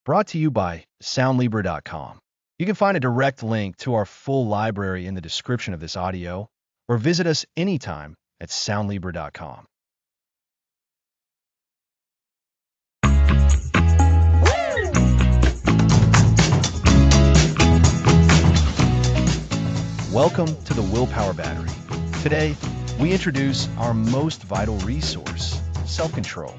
brought to you by Soundlibra.com. You can find a direct link to our full library in the description of this audio, or visit us anytime at Soundlibra.com. Welcome to the Willpower Battery. Today, we introduce our most vital resource, self-control.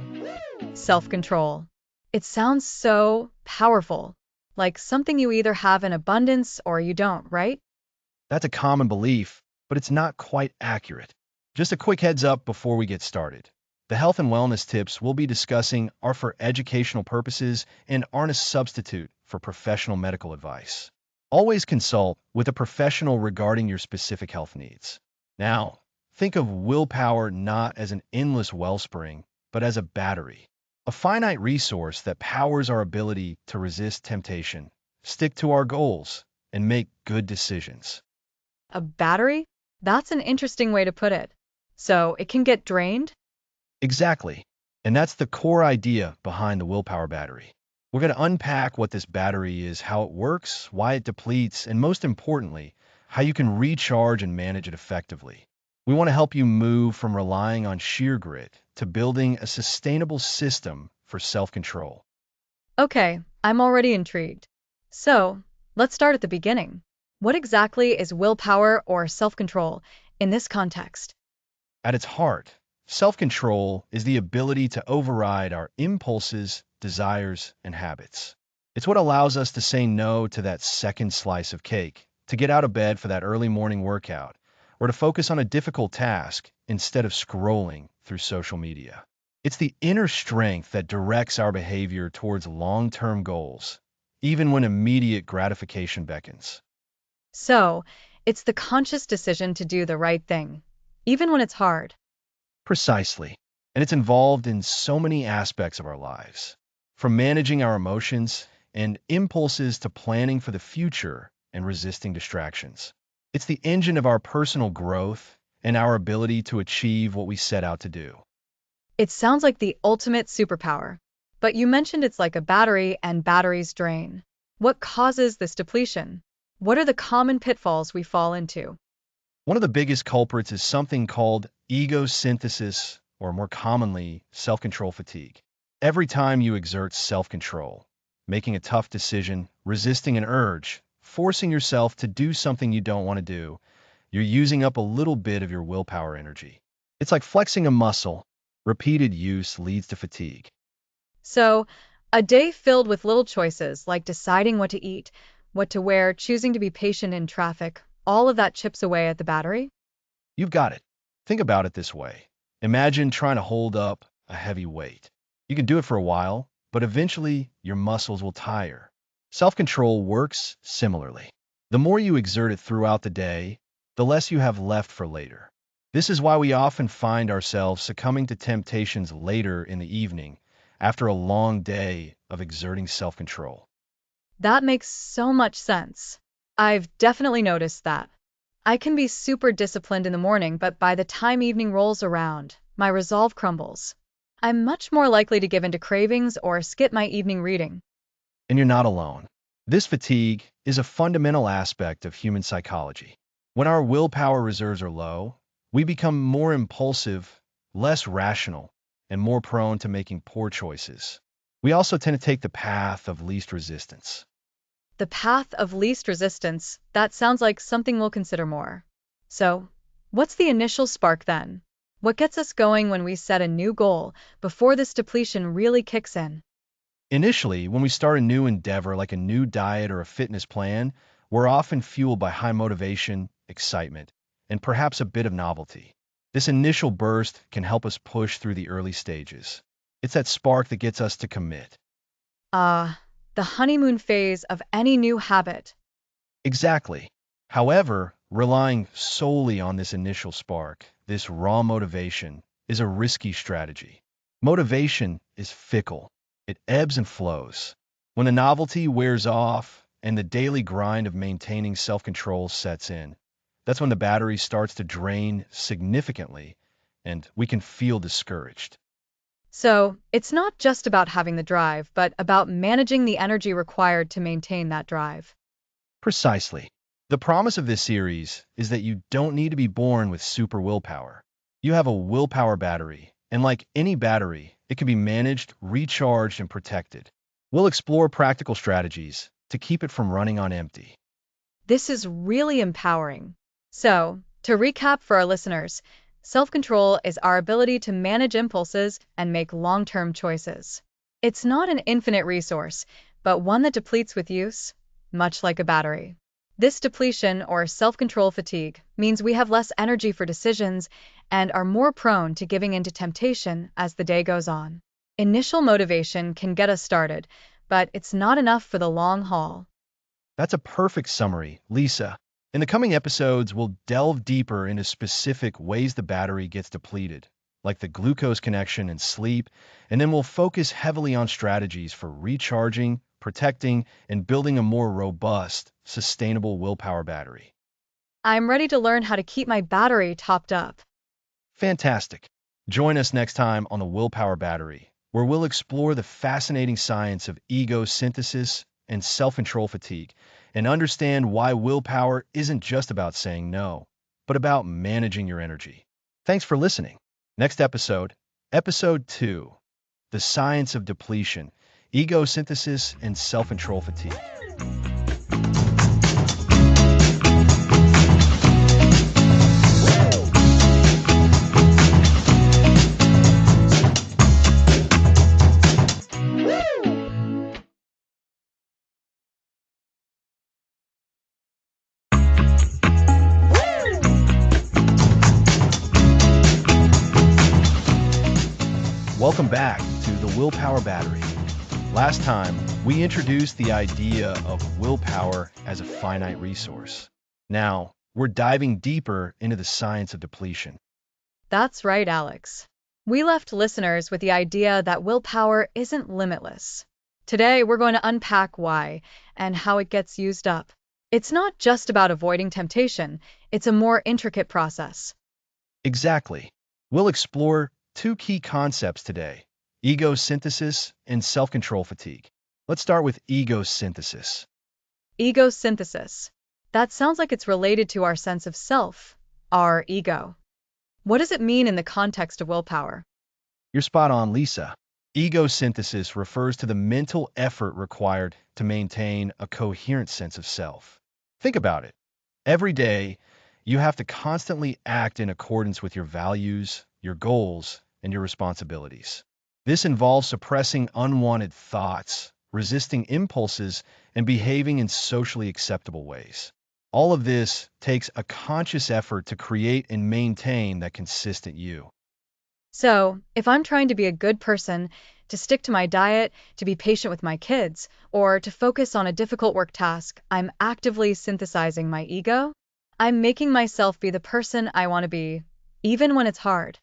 Self-control. It sounds so powerful, like something you either have in abundance or you don't, right? That's a common belief, but it's not quite accurate. Just a quick heads up before we get started. The health and wellness tips we'll be discussing are for educational purposes and aren't a substitute for professional medical advice. Always consult with a professional regarding your specific health needs. Now, think of willpower not as an endless wellspring, but as a battery, a finite resource that powers our ability to resist temptation, stick to our goals, and make good decisions. A battery? That's an interesting way to put it. So it can get drained? Exactly. And that's the core idea behind the willpower battery. We're going to unpack what this battery is, how it works, why it depletes, and most importantly, how you can recharge and manage it effectively. We want to help you move from relying on sheer grit to building a sustainable system for self-control. Okay, I'm already intrigued. So, let's start at the beginning. What exactly is willpower or self-control in this context? At its heart, self-control is the ability to override our impulses, desires, and habits. It's what allows us to say no to that second slice of cake, to get out of bed for that early morning workout, or to focus on a difficult task instead of scrolling through social media. It's the inner strength that directs our behavior towards long-term goals, even when immediate gratification beckons. So, it's the conscious decision to do the right thing, even when it's hard. Precisely. And it's involved in so many aspects of our lives, from managing our emotions and impulses to planning for the future and resisting distractions. It's the engine of our personal growth and our ability to achieve what we set out to do. It sounds like the ultimate superpower. But you mentioned it's like a battery and batteries drain. What causes this depletion? What are the common pitfalls we fall into? One of the biggest culprits is something called egosynthesis, or more commonly, self-control fatigue. Every time you exert self-control, making a tough decision, resisting an urge, forcing yourself to do something you don't want to do, you're using up a little bit of your willpower energy. It's like flexing a muscle. Repeated use leads to fatigue. So, a day filled with little choices like deciding what to eat, what to wear, choosing to be patient in traffic, all of that chips away at the battery? You've got it. Think about it this way. Imagine trying to hold up a heavy weight. You can do it for a while, but eventually your muscles will tire. Self-control works similarly. The more you exert it throughout the day, the less you have left for later. This is why we often find ourselves succumbing to temptations later in the evening after a long day of exerting self-control. That makes so much sense. I've definitely noticed that. I can be super disciplined in the morning, but by the time evening rolls around, my resolve crumbles. I'm much more likely to give in to cravings or skip my evening reading. And you're not alone. This fatigue is a fundamental aspect of human psychology. When our willpower reserves are low, we become more impulsive, less rational, and more prone to making poor choices. We also tend to take the path of least resistance. The path of least resistance, that sounds like something we'll consider more. So, what's the initial spark then? What gets us going when we set a new goal before this depletion really kicks in? Initially, when we start a new endeavor like a new diet or a fitness plan, we're often fueled by high motivation, excitement, and perhaps a bit of novelty. This initial burst can help us push through the early stages. It's that spark that gets us to commit. The honeymoon phase of any new habit. Exactly. However, relying solely on this initial spark, this raw motivation, is a risky strategy. Motivation is fickle. It ebbs and flows. When the novelty wears off and the daily grind of maintaining self-control sets in, that's when the battery starts to drain significantly and we can feel discouraged. So, it's not just about having the drive, but about managing the energy required to maintain that drive. Precisely. The promise of this series is that you don't need to be born with super willpower. You have a willpower battery, and like any battery, it can be managed, recharged, and protected. We'll explore practical strategies to keep it from running on empty. This is really empowering. So, to recap for our listeners, self control is our ability to manage impulses and make long term choices. It's not an infinite resource, but one that depletes with use, much like a battery. This depletion or self control fatigue means we have less energy for decisions and are more prone to giving into temptation as the day goes on. Initial motivation can get us started, but it's not enough for the long haul. That's a perfect summary, Lisa. In the coming episodes, we'll delve deeper into specific ways the battery gets depleted, like the glucose connection and sleep, and then we'll focus heavily on strategies for recharging, protecting, and building a more robust, sustainable willpower battery. I'm ready to learn how to keep my battery topped up. Fantastic. Join us next time on the Willpower Battery, where we'll explore the fascinating science of ego synthesis and self-control fatigue, and understand why willpower isn't just about saying no, but about managing your energy. Thanks for listening. Next episode, Episode 2, The Science of Depletion, Ego Synthesis, and Self-Control Fatigue. Welcome back to the Willpower Battery. Last time, we introduced the idea of willpower as a finite resource. Now, we're diving deeper into the science of depletion. That's right, Alex. We left listeners with the idea that willpower isn't limitless. Today, we're going to unpack why and how it gets used up. It's not just about avoiding temptation, it's a more intricate process. Exactly. We'll explore two key concepts today: ego synthesis and self-control fatigue. Let's start with ego synthesis. Egosynthesis. That sounds like it's related to our sense of self, our ego. What does it mean in the context of willpower? You're spot on, Lisa. Ego synthesis refers to the mental effort required to maintain a coherent sense of self. Think about it. Every day, you have to constantly act in accordance with your values, your goals, and your responsibilities. This involves suppressing unwanted thoughts, resisting impulses, and behaving in socially acceptable ways. All of this takes a conscious effort to create and maintain that consistent you. So, if I'm trying to be a good person, to stick to my diet, to be patient with my kids, or to focus on a difficult work task, I'm actively synthesizing my ego. I'm making myself be the person I want to be, even when it's hard.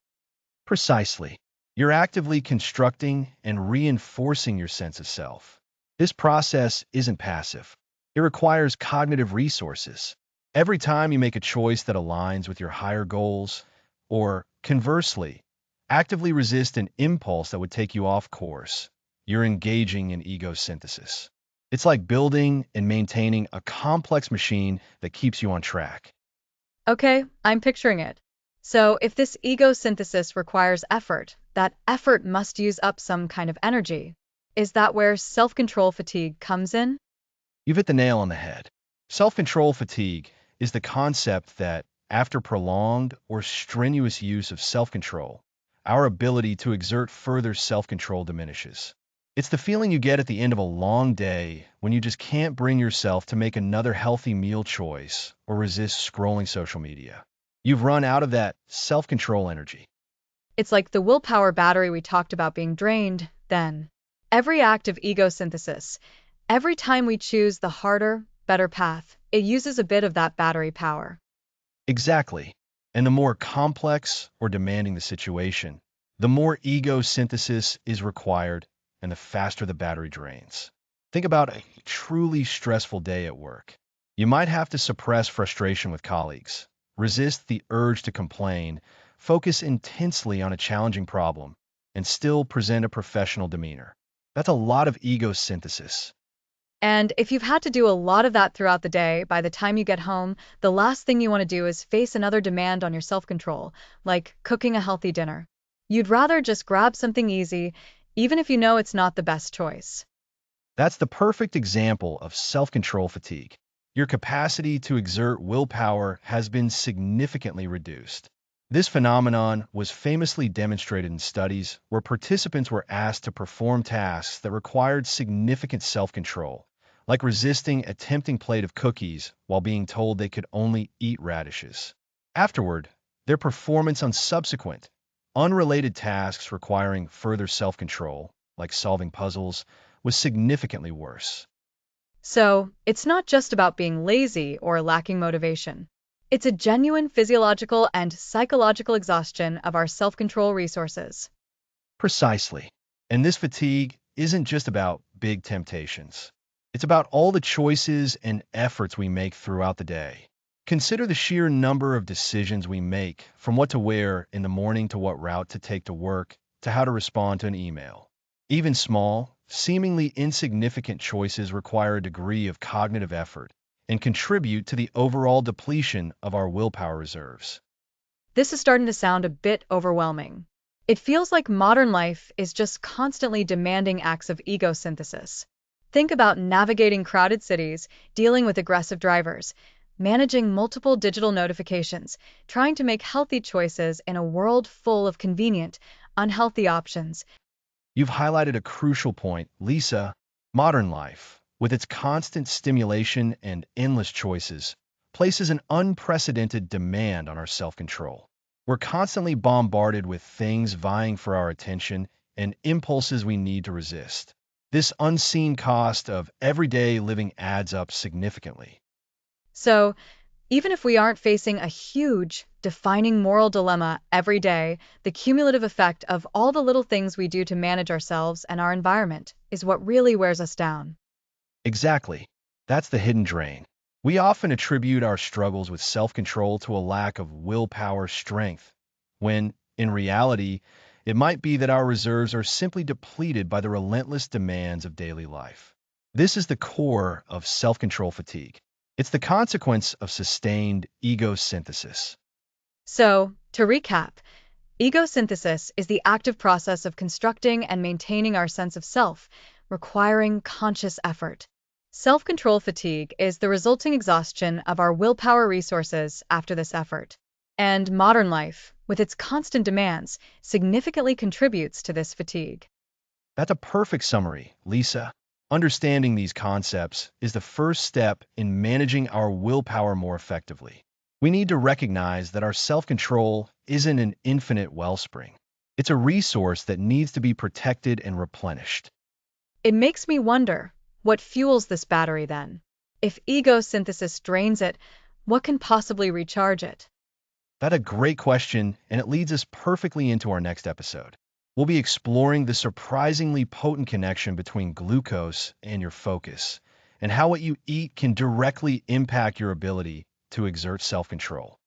Precisely. You're actively constructing and reinforcing your sense of self. This process isn't passive. It requires cognitive resources. Every time you make a choice that aligns with your higher goals, or conversely, actively resist an impulse that would take you off course, you're engaging in ego synthesis. It's like building and maintaining a complex machine that keeps you on track. Okay, I'm picturing it. So, if this ego synthesis requires effort, that effort must use up some kind of energy. Is that where self control fatigue comes in? You've hit the nail on the head. Self-control fatigue is the concept that, after prolonged or strenuous use of self-control, our ability to exert further self-control diminishes. It's the feeling you get at the end of a long day when you just can't bring yourself to make another healthy meal choice or resist scrolling social media. You've run out of that self-control energy. It's like the willpower battery we talked about being drained, then. Every act of ego synthesis, every time we choose the harder, better path, it uses a bit of that battery power. Exactly. And the more complex or demanding the situation, the more ego synthesis is required and the faster the battery drains. Think about a truly stressful day at work. You might have to suppress frustration with colleagues, resist the urge to complain, focus intensely on a challenging problem, and still present a professional demeanor. That's a lot of ego synthesis. And if you've had to do a lot of that throughout the day, by the time you get home, the last thing you want to do is face another demand on your self-control, like cooking a healthy dinner. You'd rather just grab something easy, even if you know it's not the best choice. That's the perfect example of self-control fatigue. Your capacity to exert willpower has been significantly reduced. This phenomenon was famously demonstrated in studies where participants were asked to perform tasks that required significant self-control, like resisting a tempting plate of cookies while being told they could only eat radishes. Afterward, their performance on subsequent, unrelated tasks requiring further self-control, like solving puzzles, was significantly worse. So, it's not just about being lazy or lacking motivation. It's a genuine physiological and psychological exhaustion of our self-control resources. Precisely. And this fatigue isn't just about big temptations. It's about all the choices and efforts we make throughout the day. Consider the sheer number of decisions we make, from what to wear in the morning to what route to take to work to how to respond to an email. Even small, seemingly insignificant choices require a degree of cognitive effort and contribute to the overall depletion of our willpower reserves. This is starting to sound a bit overwhelming. It feels like modern life is just constantly demanding acts of ego synthesis. Think about navigating crowded cities, dealing with aggressive drivers, managing multiple digital notifications, trying to make healthy choices in a world full of convenient, unhealthy options. You've highlighted a crucial point, Lisa. Modern life, with its constant stimulation and endless choices, places an unprecedented demand on our self-control. We're constantly bombarded with things vying for our attention and impulses we need to resist. This unseen cost of everyday living adds up significantly. So, even if we aren't facing a huge, defining moral dilemma every day, the cumulative effect of all the little things we do to manage ourselves and our environment is what really wears us down. Exactly. That's the hidden drain. We often attribute our struggles with self-control to a lack of willpower strength, when, in reality, it might be that our reserves are simply depleted by the relentless demands of daily life. This is the core of self-control fatigue. It's the consequence of sustained ego synthesis. So, to recap, egosynthesis is the active process of constructing and maintaining our sense of self, requiring conscious effort. Self-control fatigue is the resulting exhaustion of our willpower resources after this effort. And modern life, with its constant demands, significantly contributes to this fatigue. That's a perfect summary, Lisa. Understanding these concepts is the first step in managing our willpower more effectively. We need to recognize that our self-control isn't an infinite wellspring. It's a resource that needs to be protected and replenished. It makes me wonder, what fuels this battery then? If ego synthesis drains it, what can possibly recharge it? That's a great question, and it leads us perfectly into our next episode. We'll be exploring the surprisingly potent connection between glucose and your focus, and how what you eat can directly impact your ability to exert self-control.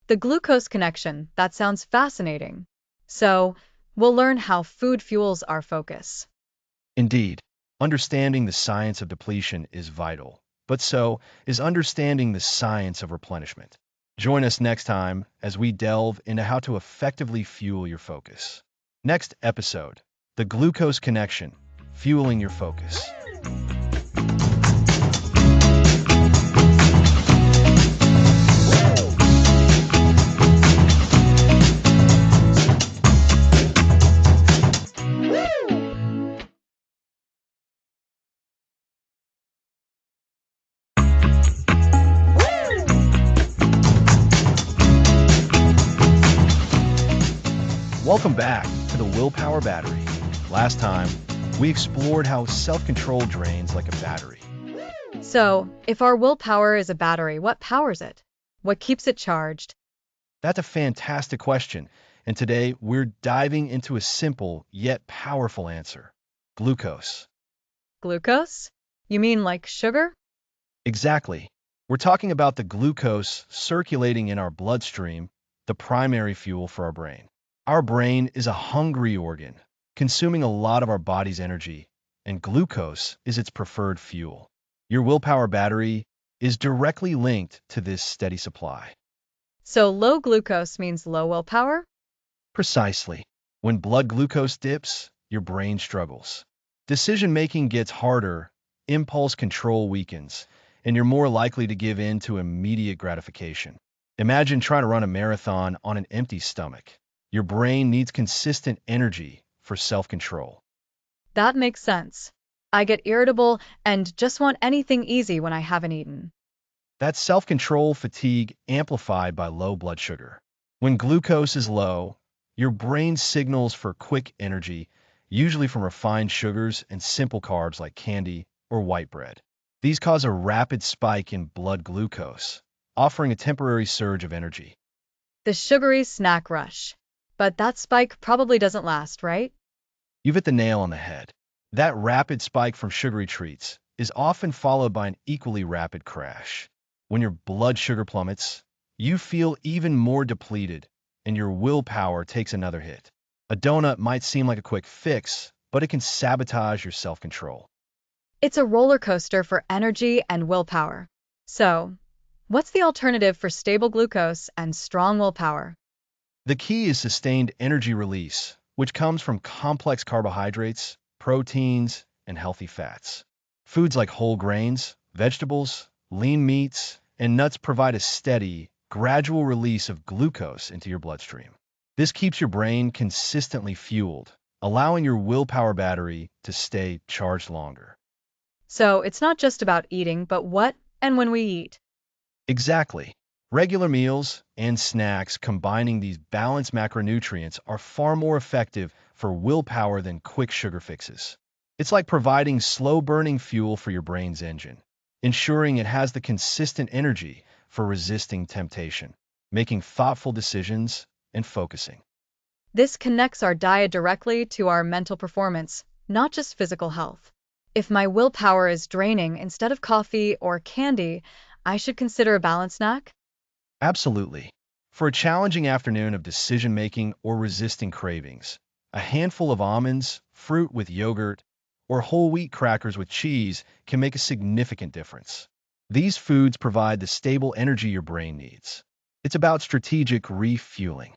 The glucose connection, that sounds fascinating. So, we'll learn how food fuels our focus. Indeed, understanding the science of depletion is vital, but so is understanding the science of replenishment. Join us next time as we delve into how to effectively fuel your focus. Next episode, the glucose connection, fueling your focus. Welcome back to the Willpower Battery. Last time, we explored how self-control drains like a battery. So, if our willpower is a battery, what powers it? What keeps it charged? That's a fantastic question, and today we're diving into a simple yet powerful answer: glucose. Glucose? You mean like sugar? Exactly. We're talking about the glucose circulating in our bloodstream, the primary fuel for our brain. Our brain is a hungry organ, consuming a lot of our body's energy, and glucose is its preferred fuel. Your willpower battery is directly linked to this steady supply. So low glucose means low willpower? Precisely. When blood glucose dips, your brain struggles. Decision-making gets harder, impulse control weakens, and you're more likely to give in to immediate gratification. Imagine trying to run a marathon on an empty stomach. Your brain needs consistent energy for self-control. That makes sense. I get irritable and just want anything easy when I haven't eaten. That's self-control fatigue amplified by low blood sugar. When glucose is low, your brain signals for quick energy, usually from refined sugars and simple carbs like candy or white bread. These cause a rapid spike in blood glucose, offering a temporary surge of energy. The sugary snack rush. But that spike probably doesn't last, right? You've hit the nail on the head. That rapid spike from sugary treats is often followed by an equally rapid crash. When your blood sugar plummets, you feel even more depleted, and your willpower takes another hit. A donut might seem like a quick fix, but it can sabotage your self-control. It's a roller coaster for energy and willpower. So, what's the alternative for stable glucose and strong willpower? The key is sustained energy release, which comes from complex carbohydrates, proteins, and healthy fats. Foods like whole grains, vegetables, lean meats, and nuts provide a steady, gradual release of glucose into your bloodstream. This keeps your brain consistently fueled, allowing your willpower battery to stay charged longer. So, it's not just about eating, but what and when we eat. Exactly. Regular meals and snacks combining these balanced macronutrients are far more effective for willpower than quick sugar fixes. It's like providing slow-burning fuel for your brain's engine, ensuring it has the consistent energy for resisting temptation, making thoughtful decisions, and focusing. This connects our diet directly to our mental performance, not just physical health. If my willpower is draining, instead of coffee or candy, I should consider a balanced snack? Absolutely. For a challenging afternoon of decision-making or resisting cravings, a handful of almonds, fruit with yogurt, or whole wheat crackers with cheese can make a significant difference. These foods provide the stable energy your brain needs. It's about strategic refueling.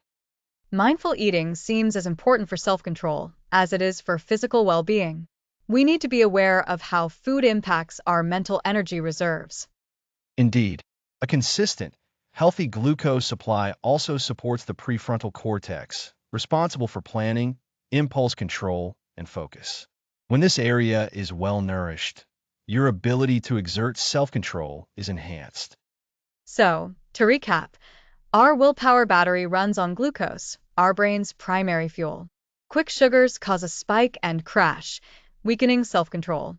Mindful eating seems as important for self-control as it is for physical well-being. We need to be aware of how food impacts our mental energy reserves. Indeed, a consistent, healthy glucose supply also supports the prefrontal cortex, responsible for planning, impulse control, and focus. When this area is well-nourished, your ability to exert self-control is enhanced. So, to recap, our willpower battery runs on glucose, our brain's primary fuel. Quick sugars cause a spike and crash, weakening self-control.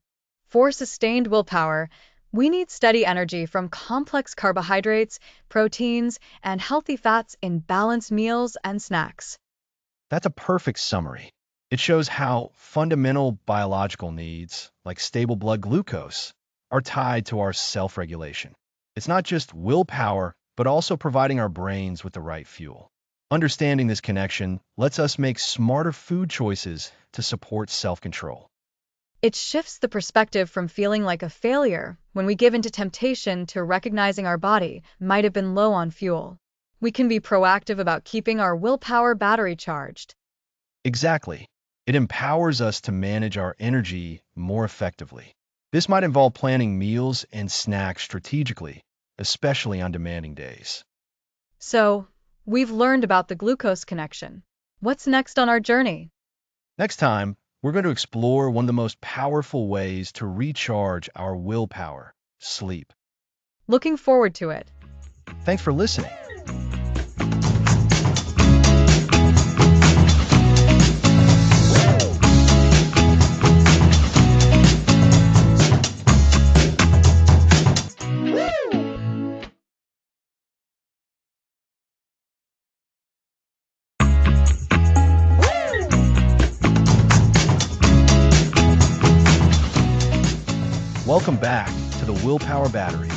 For sustained willpower, we need steady energy from complex carbohydrates, proteins, and healthy fats in balanced meals and snacks. That's a perfect summary. It shows how fundamental biological needs, like stable blood glucose, are tied to our self-regulation. It's not just willpower, but also providing our brains with the right fuel. Understanding this connection lets us make smarter food choices to support self-control. It shifts the perspective from feeling like a failure when we give into temptation to recognizing our body might have been low on fuel. We can be proactive about keeping our willpower battery charged. Exactly. It empowers us to manage our energy more effectively. This might involve planning meals and snacks strategically, especially on demanding days. So, we've learned about the glucose connection. What's next on our journey? Next time, we're going to explore one of the most powerful ways to recharge our willpower: sleep. Looking forward to it. Thanks for listening. Welcome back to the Willpower Battery.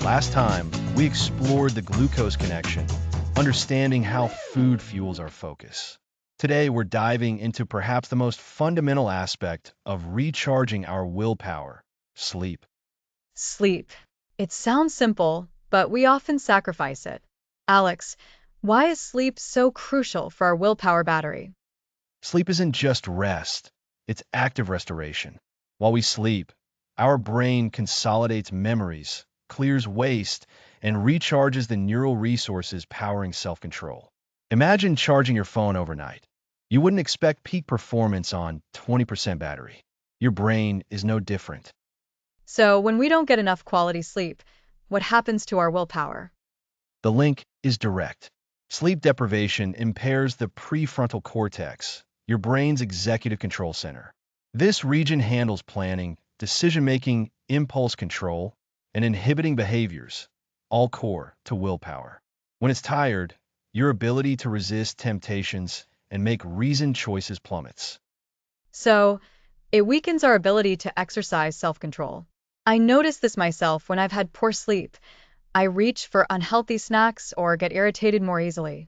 Last time, we explored the glucose connection, understanding how food fuels our focus. Today, we're diving into perhaps the most fundamental aspect of recharging our willpower: sleep. Sleep. It sounds simple, but we often sacrifice it. Alex, why is sleep so crucial for our willpower battery? Sleep isn't just rest, it's active restoration. While we sleep, our brain consolidates memories, clears waste, and recharges the neural resources powering self-control. Imagine charging your phone overnight. You wouldn't expect peak performance on 20% battery. Your brain is no different. So, when we don't get enough quality sleep, what happens to our willpower? The link is direct. Sleep deprivation impairs the prefrontal cortex, your brain's executive control center. This region handles planning, decision-making, impulse control, and inhibiting behaviors, all core to willpower. When it's tired, your ability to resist temptations and make reasoned choices plummets. So, it weakens our ability to exercise self control. I notice this myself when I've had poor sleep. I reach for unhealthy snacks or get irritated more easily.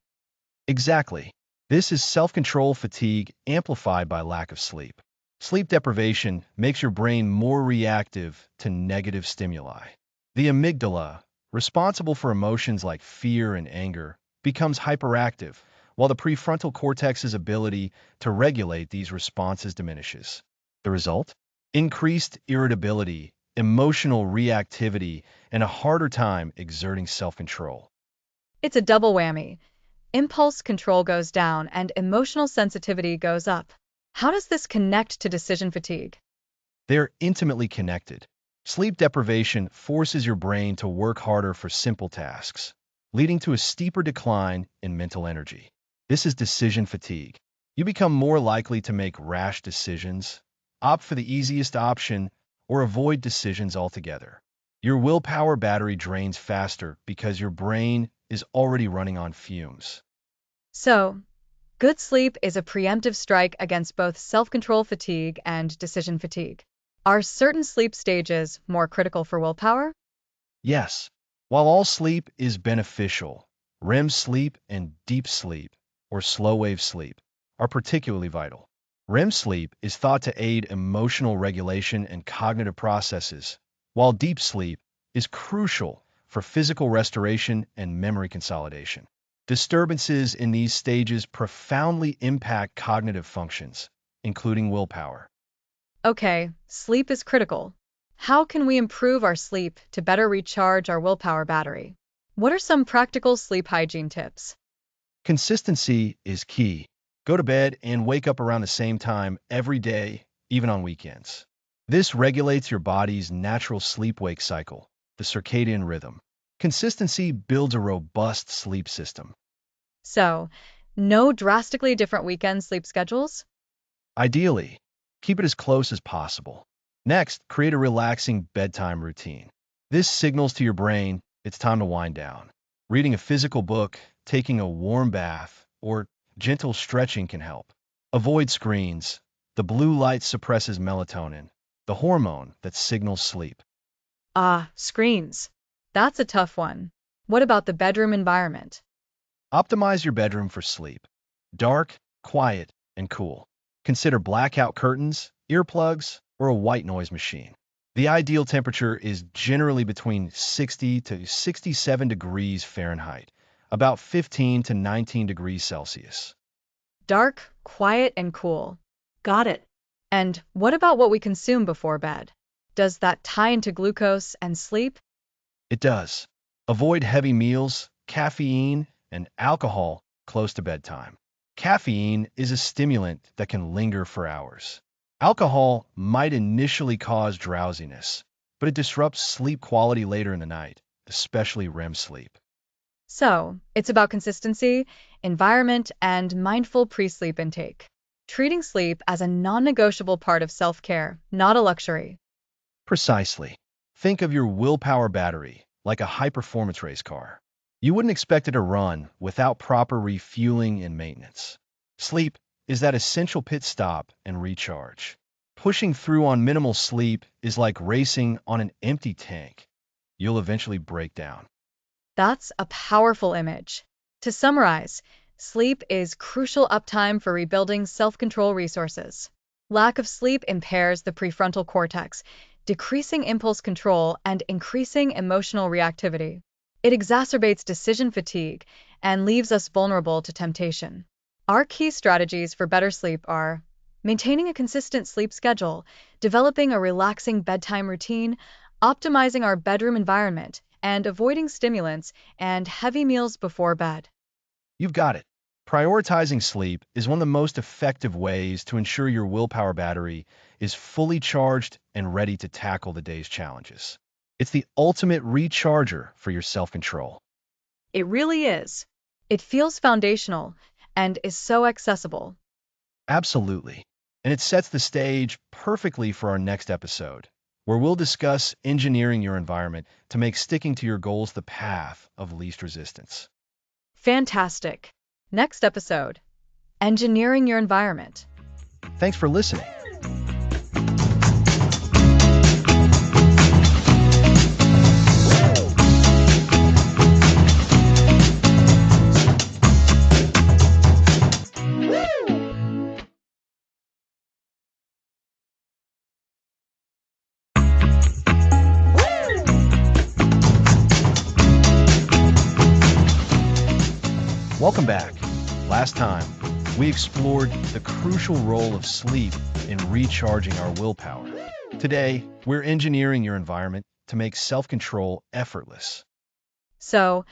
Exactly. This is self-control fatigue amplified by lack of sleep. Sleep deprivation makes your brain more reactive to negative stimuli. The amygdala, responsible for emotions like fear and anger, becomes hyperactive, while the prefrontal cortex's ability to regulate these responses diminishes. The result? Increased irritability, emotional reactivity, and a harder time exerting self-control. It's a double whammy. Impulse control goes down and emotional sensitivity goes up. How does this connect to decision fatigue? They're intimately connected. Sleep deprivation forces your brain to work harder for simple tasks, leading to a steeper decline in mental energy. This is decision fatigue. You become more likely to make rash decisions, opt for the easiest option, or avoid decisions altogether. Your willpower battery drains faster because your brain is already running on fumes. So, good sleep is a preemptive strike against both self control fatigue and decision fatigue. Are certain sleep stages more critical for willpower? Yes, while all sleep is beneficial, REM sleep and deep sleep, or slow-wave sleep, are particularly vital. REM sleep is thought to aid emotional regulation and cognitive processes, while deep sleep is crucial for physical restoration and memory consolidation. Disturbances in these stages profoundly impact cognitive functions, including willpower. Okay, sleep is critical. How can we improve our sleep to better recharge our willpower battery? What are some practical sleep hygiene tips? Consistency is key. Go to bed and wake up around the same time every day, even on weekends. This regulates your body's natural sleep-wake cycle, the circadian rhythm. Consistency builds a robust sleep system. So, no drastically different weekend sleep schedules? Ideally, keep it as close as possible. Next, create a relaxing bedtime routine. This signals to your brain it's time to wind down. Reading a physical book, taking a warm bath, or gentle stretching can help. Avoid screens. The blue light suppresses melatonin, the hormone that signals sleep. Ah, screens. That's a tough one. What about the bedroom environment? Optimize your bedroom for sleep. Dark, quiet, and cool. Consider blackout curtains, earplugs, or a white noise machine. The ideal temperature is generally between 60 to 67 degrees Fahrenheit, about 15 to 19 degrees Celsius. Dark, quiet, and cool. Got it. And what about what we consume before bed? Does that tie into glucose and sleep? It does. Avoid heavy meals, caffeine, and alcohol close to bedtime. Caffeine is a stimulant that can linger for hours. Alcohol might initially cause drowsiness, but it disrupts sleep quality later in the night, especially REM sleep. So, it's about consistency, environment, and mindful pre-sleep intake. Treating sleep as a non-negotiable part of self-care, not a luxury. Precisely. Think of your willpower battery like a high-performance race car. You wouldn't expect it to run without proper refueling and maintenance. Sleep is that essential pit stop and recharge. Pushing through on minimal sleep is like racing on an empty tank. You'll eventually break down. That's a powerful image. To summarize, Sleep is crucial uptime for rebuilding self-control resources. Lack of sleep impairs the prefrontal cortex, decreasing impulse control and increasing emotional reactivity. It exacerbates decision fatigue and leaves us vulnerable to temptation. Our key strategies for better sleep are maintaining a consistent sleep schedule, developing a relaxing bedtime routine, optimizing our bedroom environment, and avoiding stimulants and heavy meals before bed. You've got it. Prioritizing sleep is one of the most effective ways to ensure your willpower battery is fully charged and ready to tackle the day's challenges. It's the ultimate recharger for your self-control. It really is. It feels foundational and is so accessible. Absolutely. And it sets the stage perfectly for our next episode, where we'll discuss engineering your environment to make sticking to your goals the path of least resistance. Fantastic. Next episode, engineering your environment. Thanks for listening. Welcome back. Last time, we explored the crucial role of sleep in recharging our willpower. Today, we're engineering your environment to make self-control effortless. So,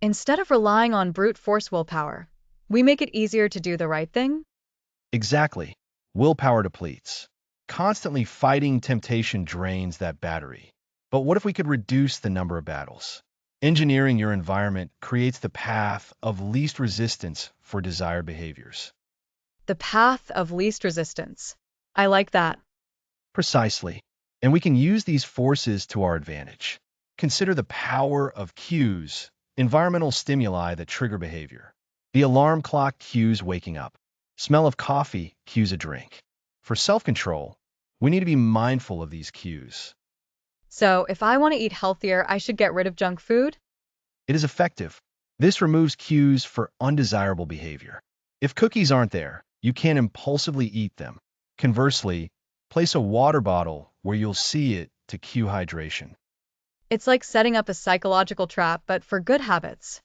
instead of relying on brute force willpower, we make it easier to do the right thing? Exactly. Willpower depletes. Constantly fighting temptation drains that battery. But what if we could reduce the number of battles? Engineering your environment creates the path of least resistance for desired behaviors. The path of least resistance. I like that. Precisely. And we can use these forces to our advantage. Consider the power of cues, environmental stimuli that trigger behavior. The alarm clock cues waking up. Smell of coffee cues a drink. For self-control, we need to be mindful of these cues. So, if I want to eat healthier, I should get rid of junk food? It is effective. This removes cues for undesirable behavior. If cookies aren't there, you can't impulsively eat them. Conversely, place a water bottle where you'll see it to cue hydration. It's like setting up a psychological trap, but for good habits.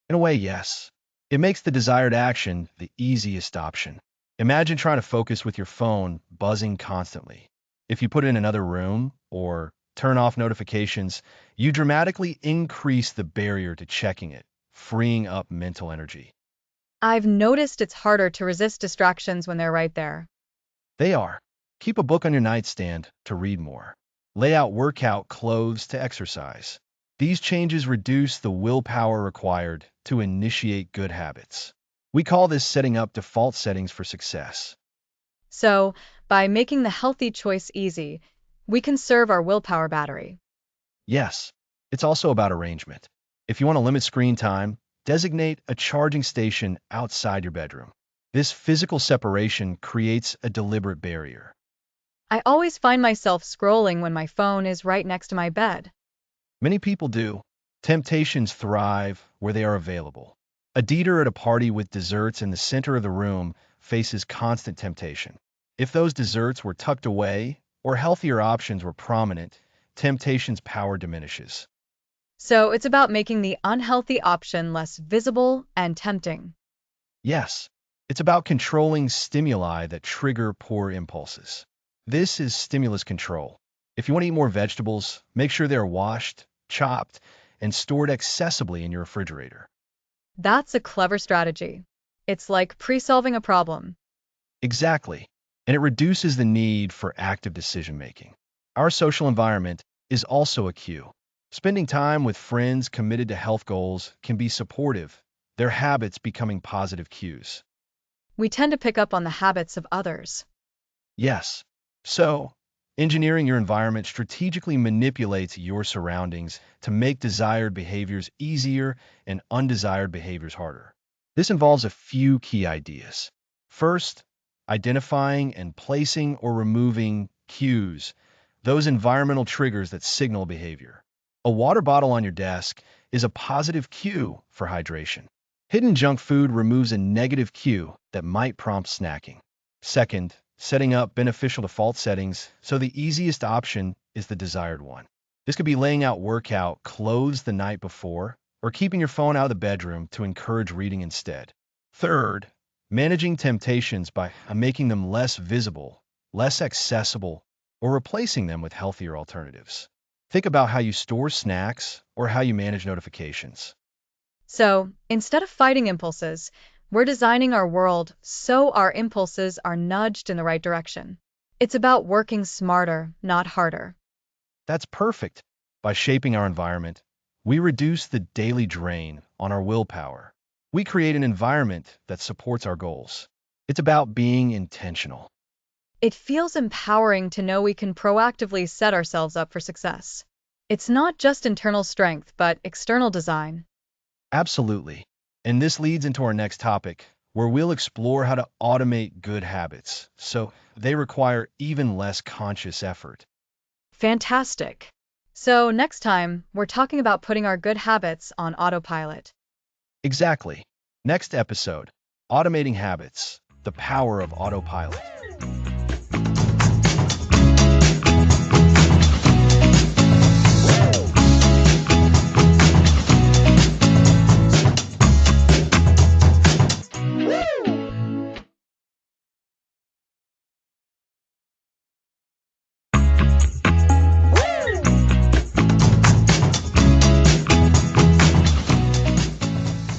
In a way, yes. It makes the desired action the easiest option. Imagine trying to focus with your phone buzzing constantly. If you put it in another room or turn off notifications, you dramatically increase the barrier to checking it, freeing up mental energy. I've noticed it's harder to resist distractions when they're right there. They are. Keep a book on your nightstand to read more. Lay out workout clothes to exercise. These changes reduce the willpower required to initiate good habits. We call this setting up default settings for success. So, by making the healthy choice easy, we conserve our willpower battery. Yes, it's also about arrangement. If you want to limit screen time, designate a charging station outside your bedroom. This physical separation creates a deliberate barrier. I always find myself scrolling when my phone is right next to my bed. Many people do. Temptations thrive where they are available. A eater at a party with desserts in the center of the room faces constant temptation. If those desserts were tucked away or healthier options were prominent, temptation's power diminishes. So, it's about making the unhealthy option less visible and tempting. Yes, it's about controlling stimuli that trigger poor impulses. This is stimulus control. If you want to eat more vegetables, make sure they're washed, chopped, and stored accessibly in your refrigerator. That's a clever strategy. It's like pre-solving a problem. Exactly. And it reduces the need for active decision-making. Our social environment is also a cue. Spending time with friends committed to health goals can be supportive, their habits becoming positive cues. We tend to pick up on the habits of others. Yes. So, engineering your environment strategically manipulates your surroundings to make desired behaviors easier and undesired behaviors harder. This involves a few key ideas. First, identifying and placing or removing cues, those environmental triggers that signal behavior. A water bottle on your desk is a positive cue for hydration. Hidden junk food removes a negative cue that might prompt snacking. Second, setting up beneficial default settings so the easiest option is the desired one. This could be laying out workout clothes the night before or keeping your phone out of the bedroom to encourage reading instead. Third, managing temptations by making them less visible, less accessible, or replacing them with healthier alternatives. Think about how you store snacks or how you manage notifications. So, instead of fighting impulses, we're designing our world so our impulses are nudged in the right direction. It's about working smarter, not harder. That's perfect. By shaping our environment, we reduce the daily drain on our willpower. We create an environment that supports our goals. It's about being intentional. It feels empowering to know we can proactively set ourselves up for success. It's not just internal strength, but external design. Absolutely. And this leads into our next topic, where we'll explore how to automate good habits so they require even less conscious effort. Fantastic. So, next time, we're talking about putting our good habits on autopilot. Exactly. Next episode, Automating Habits, the Power of Autopilot.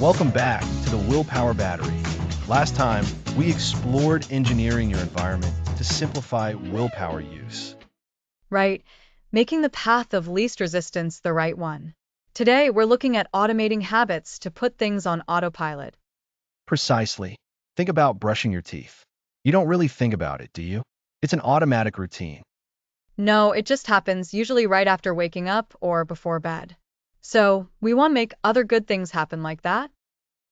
Welcome back to the Willpower Battery. Last time, we explored engineering your environment to simplify willpower use. Right? Making the path of least resistance the right one. Today, we're looking at automating habits to put things on autopilot. Precisely. Think about brushing your teeth. You don't really think about it, do you? It's an automatic routine. No, it just happens usually right after waking up or before bed. So, we want to make other good things happen like that?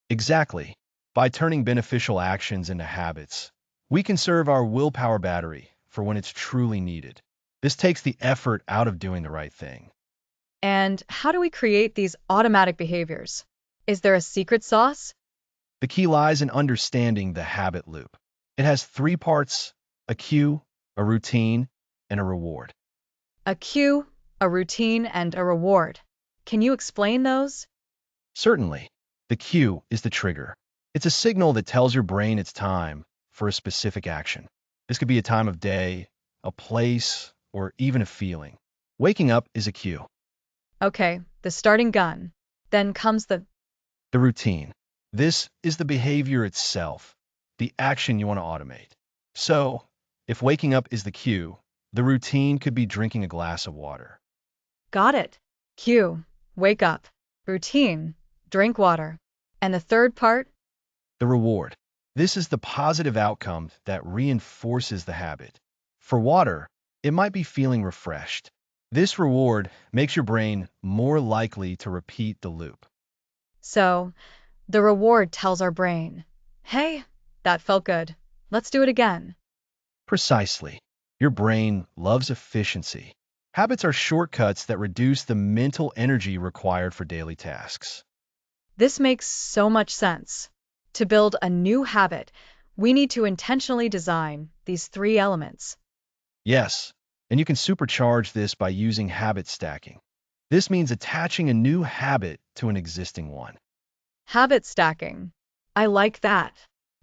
Exactly. By turning beneficial actions into habits, we conserve our willpower battery for when it's truly needed. This takes the effort out of doing the right thing. And how do we create these automatic behaviors? Is there a secret sauce? The key lies in understanding the habit loop. It has three parts: a cue, a routine, and a reward. A cue, a routine, and a reward. Can you explain those? Certainly, the cue is the trigger. It's a signal that tells your brain it's time for a specific action. This could be a time of day, a place, or even a feeling. Waking up is a cue. Okay, the starting gun. Then comes The routine. This is the behavior itself, the action you want to automate. So, if waking up is the cue, the routine could be drinking a glass of water. got it. Cue, wake up. Routine, drink water. And the third part? The reward. This is the positive outcome that reinforces the habit. For water, it might be feeling refreshed. This reward makes your brain more likely to repeat the loop. So, the reward tells our brain, hey, that felt good. Let's do it again. Precisely. Your brain loves efficiency. Habits are shortcuts that reduce the mental energy required for daily tasks. This makes so much sense. To build a new habit, we need to intentionally design these three elements. Yes, and you can supercharge this by using habit stacking. This means attaching a new habit to an existing one. Habit stacking. I like that.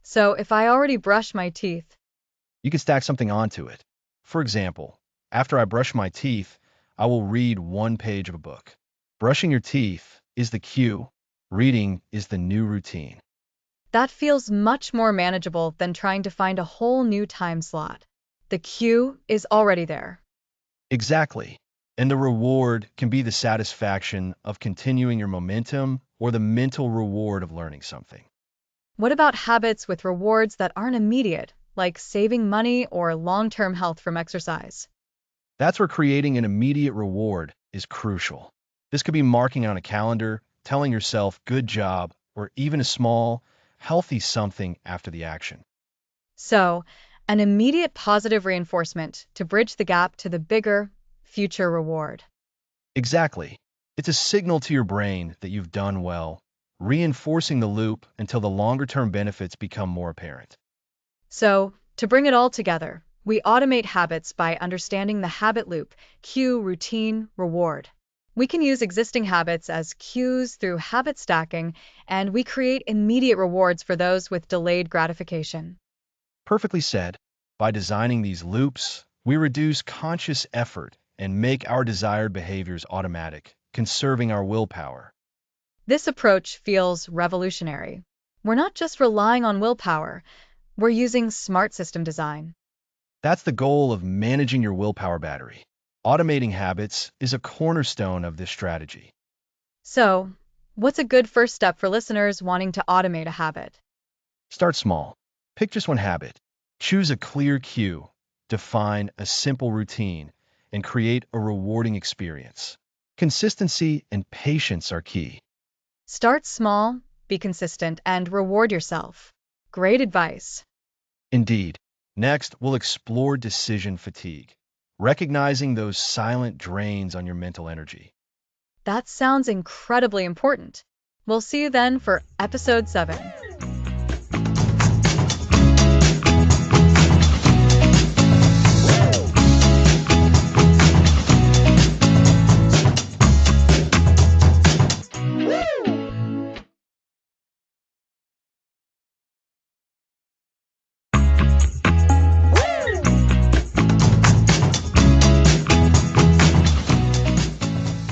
So, if I already brush my teeth, You can stack something onto it. For example, after I brush my teeth, I will read one page of a book. Brushing your teeth is the cue. Reading is the new routine. that feels much more manageable than trying to find a whole new time slot. The cue is already there. Exactly. And the reward can be the satisfaction of continuing your momentum or the mental reward of learning something. What about habits with rewards that aren't immediate, like saving money or long-term health from exercise? That's where creating an immediate reward is crucial. This could be marking on a calendar, telling yourself good job, or even a small, healthy something after the action. So, an immediate positive reinforcement to bridge the gap to the bigger, future reward. Exactly. It's a signal to your brain that you've done well, reinforcing the loop until the longer-term benefits become more apparent. So, to bring it all together, we automate habits by understanding the habit loop: cue, routine, reward. We can use existing habits as cues through habit stacking, and we create immediate rewards for those with delayed gratification. Perfectly said. By designing these loops, we reduce conscious effort and make our desired behaviors automatic, conserving our willpower. This approach feels revolutionary. We're not just relying on willpower, we're using smart system design. That's the goal of managing your willpower battery. Automating habits is a cornerstone of this strategy. So, what's a good first step for listeners wanting to automate a habit? Start small. Pick just one habit. Choose a clear cue, define a simple routine, and create a rewarding experience. Consistency and patience are key. Start small, be consistent, and reward yourself. Great advice. Indeed. Next, we'll explore decision fatigue, recognizing those silent drains on your mental energy. That sounds incredibly important. We'll see you then for episode 7.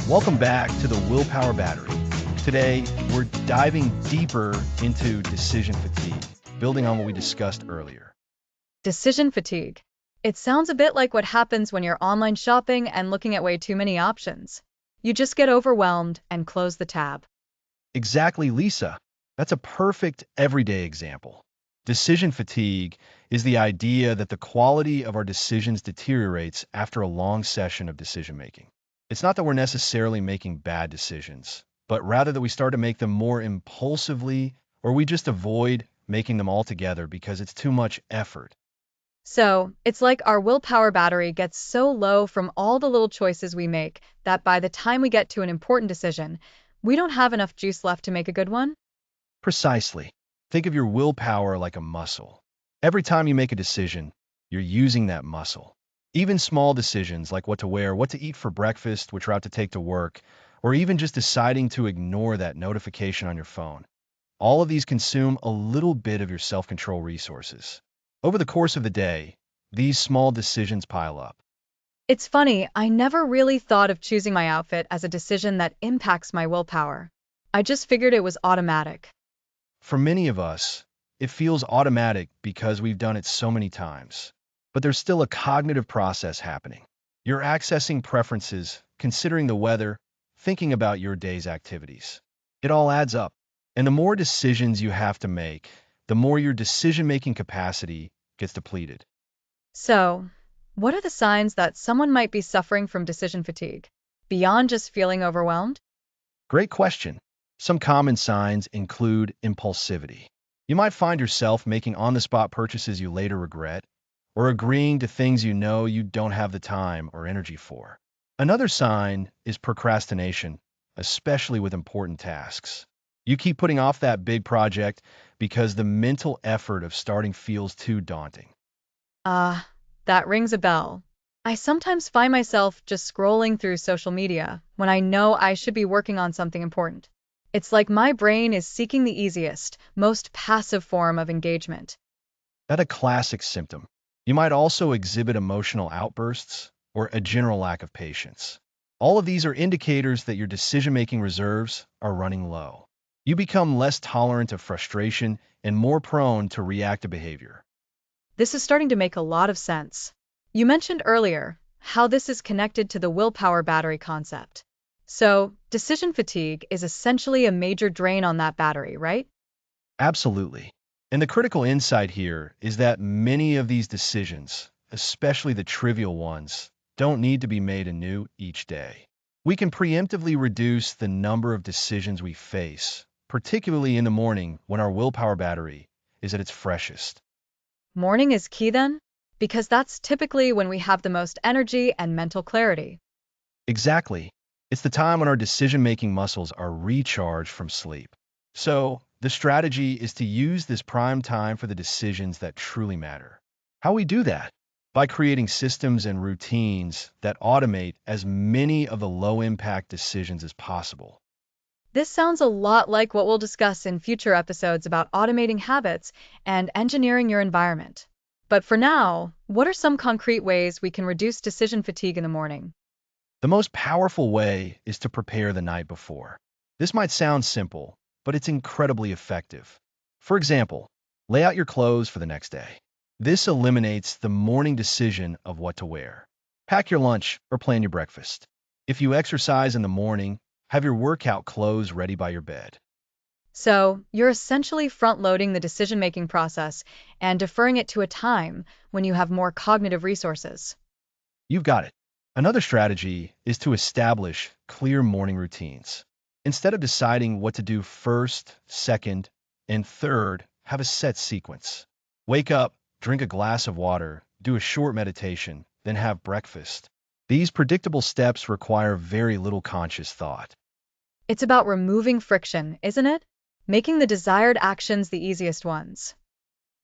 Welcome back to the Willpower Battery. Today, we're diving deeper into decision fatigue, building on what we discussed earlier. Decision fatigue. It sounds a bit like what happens when you're online shopping and looking at way too many options. You just get overwhelmed and close the tab. Exactly, Lisa. That's a perfect everyday example. Decision fatigue is the idea that the quality of our decisions deteriorates after a long session of decision making. It's not that we're necessarily making bad decisions, but rather that we start to make them more impulsively, or we just avoid making them altogether because it's too much effort. So, it's like our willpower battery gets so low from all the little choices we make that by the time we get to an important decision, we don't have enough juice left to make a good one? Precisely. Think of your willpower like a muscle. Every time you make a decision, you're using that muscle. Even small decisions like what to wear, what to eat for breakfast, which route to take to work, or even just deciding to ignore that notification on your phone. All of these consume a little bit of your self-control resources. Over the course of the day, these small decisions pile up. It's funny, I never really thought of choosing my outfit as a decision that impacts my willpower. I just figured it was automatic. For many of us, it feels automatic because we've done it so many times. But there's still a cognitive process happening. You're accessing preferences, considering the weather, thinking about your day's activities. It all adds up. And the more decisions you have to make, the more your decision-making capacity gets depleted. So, what are the signs that someone might be suffering from decision fatigue, beyond just feeling overwhelmed? Great question. Some common signs include impulsivity. You might find yourself making on-the-spot purchases you later regret, or agreeing to things you know you don't have the time or energy for. Another sign is procrastination, especially with important tasks. You keep putting off that big project because the mental effort of starting feels too daunting. Ah, that rings a bell. I sometimes find myself just scrolling through social media when I know I should be working on something important. It's like my brain is seeking the easiest, most passive form of engagement. That's a classic symptom. You might also exhibit emotional outbursts or a general lack of patience. All of these are indicators that your decision-making reserves are running low. You become less tolerant of frustration and more prone to reactive behavior. This is starting to make a lot of sense. You mentioned earlier how this is connected to the willpower battery concept. So, decision fatigue is essentially a major drain on that battery, right? Absolutely. And the critical insight here is that many of these decisions, especially the trivial ones, don't need to be made anew each day. We can preemptively reduce the number of decisions we face, particularly in the morning when our willpower battery is at its freshest. Morning is key then, because that's typically when we have the most energy and mental clarity. Exactly. It's the time when our decision-making muscles are recharged from sleep. So, the strategy is to use this prime time for the decisions that truly matter. How we do that? By creating systems and routines that automate as many of the low-impact decisions as possible. This sounds a lot like what we'll discuss in future episodes about automating habits and engineering your environment. But for now, what are some concrete ways we can reduce decision fatigue in the morning? The most powerful way is to prepare the night before. This might sound simple, but it's incredibly effective. For example, lay out your clothes for the next day. This eliminates the morning decision of what to wear. Pack your lunch or plan your breakfast. If you exercise in the morning, have your workout clothes ready by your bed. So, you're essentially front loading the decision making process and deferring it to a time when you have more cognitive resources. You've got it. Another strategy is to establish clear morning routines. Instead of deciding what to do first, second, and third, have a set sequence. Wake up, drink a glass of water, do a short meditation, then have breakfast. These predictable steps require very little conscious thought. It's about removing friction, isn't it? Making the desired actions the easiest ones.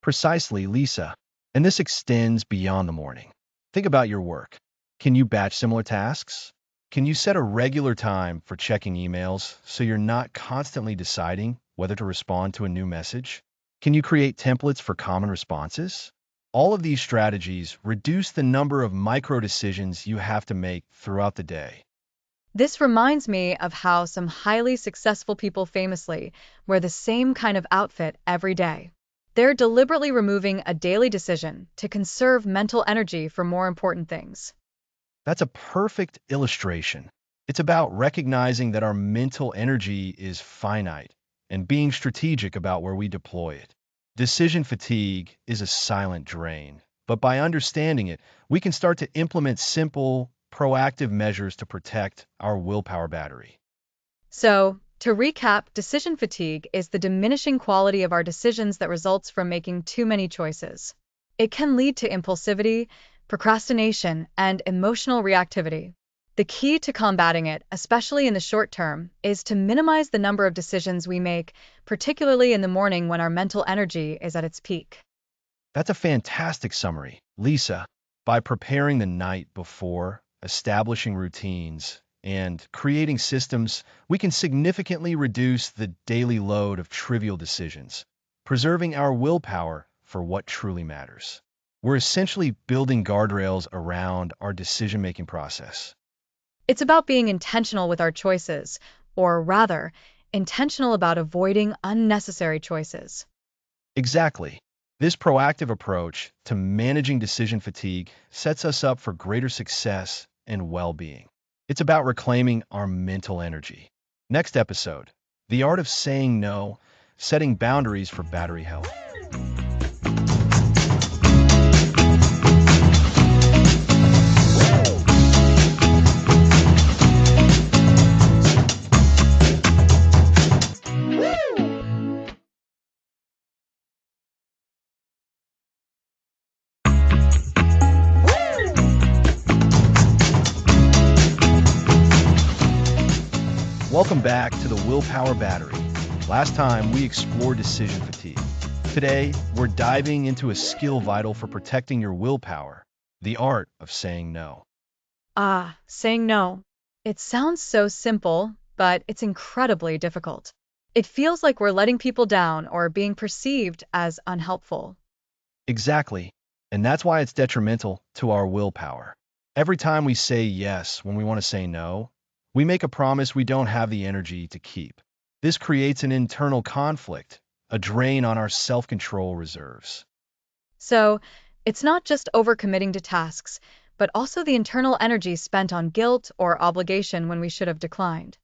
Precisely, Lisa. And this extends beyond the morning. Think about your work. Can you batch similar tasks? Can you set a regular time for checking emails so you're not constantly deciding whether to respond to a new message? Can you create templates for common responses? All of these strategies reduce the number of micro decisions you have to make throughout the day. This reminds me of how some highly successful people famously wear the same kind of outfit every day. They're deliberately removing a daily decision to conserve mental energy for more important things. That's a perfect illustration. It's about recognizing that our mental energy is finite and being strategic about where we deploy it. Decision fatigue is a silent drain, but by understanding it, we can start to implement simple, proactive measures to protect our willpower battery. So, to recap, decision fatigue is the diminishing quality of our decisions that results from making too many choices. It can lead to impulsivity, procrastination, and emotional reactivity. The key to combating it, especially in the short term, is to minimize the number of decisions we make, particularly in the morning when our mental energy is at its peak. That's a fantastic summary, Lisa. By preparing the night before, establishing routines, and creating systems, we can significantly reduce the daily load of trivial decisions, preserving our willpower for what truly matters. We're essentially building guardrails around our decision-making process. It's about being intentional with our choices, or rather, intentional about avoiding unnecessary choices. Exactly. This proactive approach to managing decision fatigue sets us up for greater success and well-being. It's about reclaiming our mental energy. Next episode, the art of saying no, setting boundaries for battery health. Welcome back to the Willpower Battery. Last time we explored decision fatigue. Today, we're diving into a skill vital for protecting your willpower, the art of saying no. Ah, saying no. It sounds so simple, but it's incredibly difficult. It feels like we're letting people down or being perceived as unhelpful. Exactly. And that's why it's detrimental to our willpower. Every time we say yes when we want to say no, we make a promise we don't have the energy to keep. This creates an internal conflict, a drain on our self-control reserves. So, it's not just overcommitting to tasks, but also the internal energy spent on guilt or obligation when we should have declined.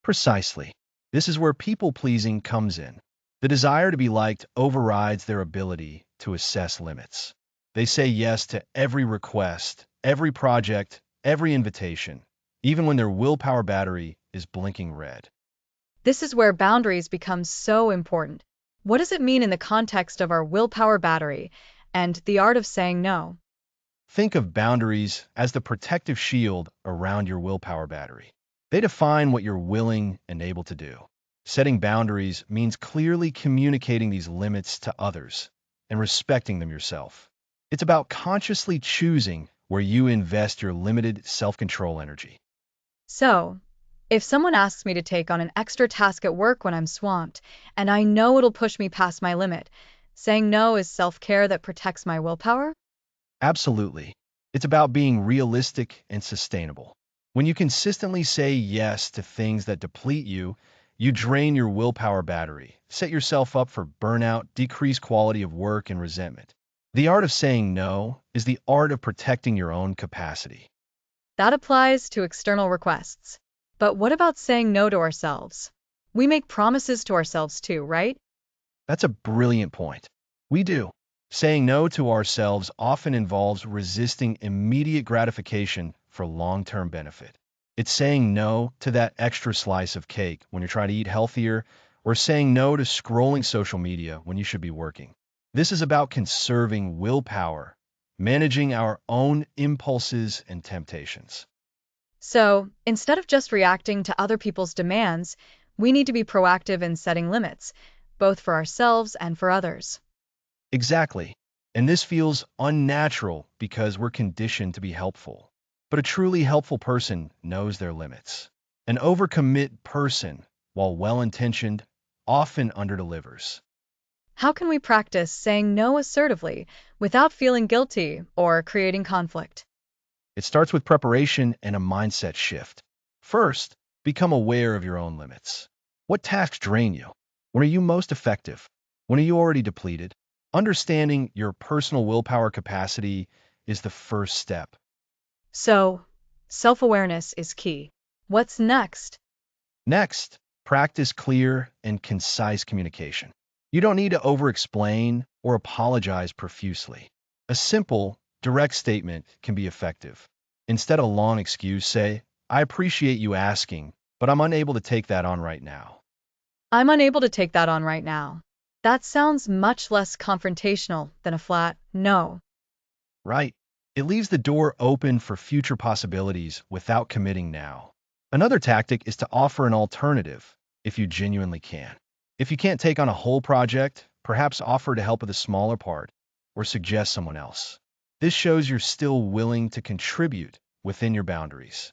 Precisely. This is where people-pleasing comes in. The desire to be liked overrides their ability to assess limits. They say yes to every request, every project, every invitation, even when their willpower battery is blinking red. This is where boundaries become so important. What does it mean in the context of our willpower battery and the art of saying no? Think of boundaries as the protective shield around your willpower battery. They define what you're willing and able to do. Setting boundaries means clearly communicating these limits to others and respecting them yourself. It's about consciously choosing where you invest your limited self-control energy. So, if someone asks me to take on an extra task at work when I'm swamped, and I know it'll push me past my limit, saying no is self-care that protects my willpower? Absolutely. It's about being realistic and sustainable. When you consistently say yes to things that deplete you, you drain your willpower battery, set yourself up for burnout, decreased quality of work, and resentment. The art of saying no is the art of protecting your own capacity. That applies to external requests. But what about saying no to ourselves? We make promises to ourselves too, right? That's a brilliant point. We do. Saying no to ourselves often involves resisting immediate gratification for long-term benefit. It's saying no to that extra slice of cake when you're trying to eat healthier, or saying no to scrolling social media when you should be working. This is about conserving willpower, managing our own impulses and temptations. So, instead of just reacting to other people's demands, we need to be proactive in setting limits, both for ourselves and for others. Exactly. And this feels unnatural because we're conditioned to be helpful. But a truly helpful person knows their limits. An overcommit person, while well-intentioned, often underdelivers. How can we practice saying no assertively without feeling guilty or creating conflict? It starts with preparation and a mindset shift. First, become aware of your own limits. What tasks drain you? When are you most effective? When are you already depleted? Understanding your personal willpower capacity is the first step. So, self-awareness is key. What's next? Next, practice clear and concise communication. You don't need to over-explain or apologize profusely. A simple, direct statement can be effective. Instead of a long excuse, say, I appreciate you asking, but I'm unable to take that on right now. I'm unable to take that on right now. That sounds much less confrontational than a flat no. Right. It leaves the door open for future possibilities without committing now. Another tactic is to offer an alternative if you genuinely can. If you can't take on a whole project, perhaps offer to help with a smaller part or suggest someone else. This shows you're still willing to contribute within your boundaries.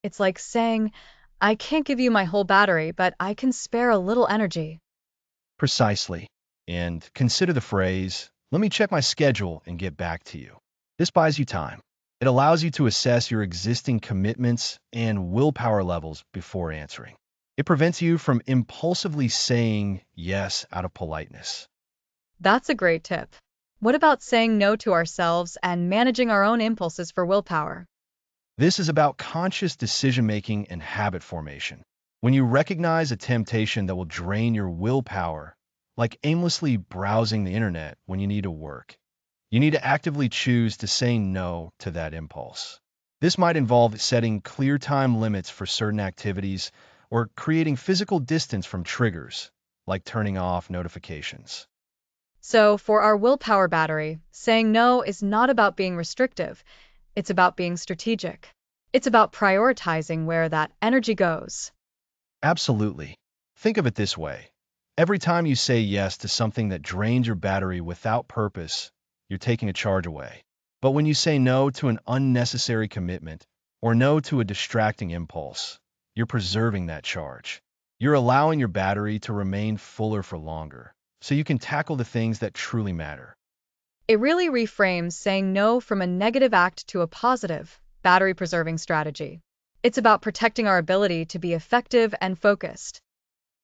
It's like saying, I can't give you my whole battery, but I can spare a little energy. Precisely. And consider the phrase, let me check my schedule and get back to you. This buys you time. It allows you to assess your existing commitments and willpower levels before answering. It prevents you from impulsively saying yes out of politeness. That's a great tip. What about saying no to ourselves and managing our own impulses for willpower? This is about conscious decision-making and habit formation. When you recognize a temptation that will drain your willpower, like aimlessly browsing the internet when you need to work, you need to actively choose to say no to that impulse. This might involve setting clear time limits for certain activities or creating physical distance from triggers, like turning off notifications. So, for our willpower battery, saying no is not about being restrictive, it's about being strategic. It's about prioritizing where that energy goes. Absolutely. Think of it this way. Every time you say yes to something that drains your battery without purpose, you're taking a charge away. But when you say no to an unnecessary commitment or no to a distracting impulse, you're preserving that charge. You're allowing your battery to remain fuller for longer, so you can tackle the things that truly matter. It really reframes saying no from a negative act to a positive, battery preserving strategy. It's about protecting our ability to be effective and focused.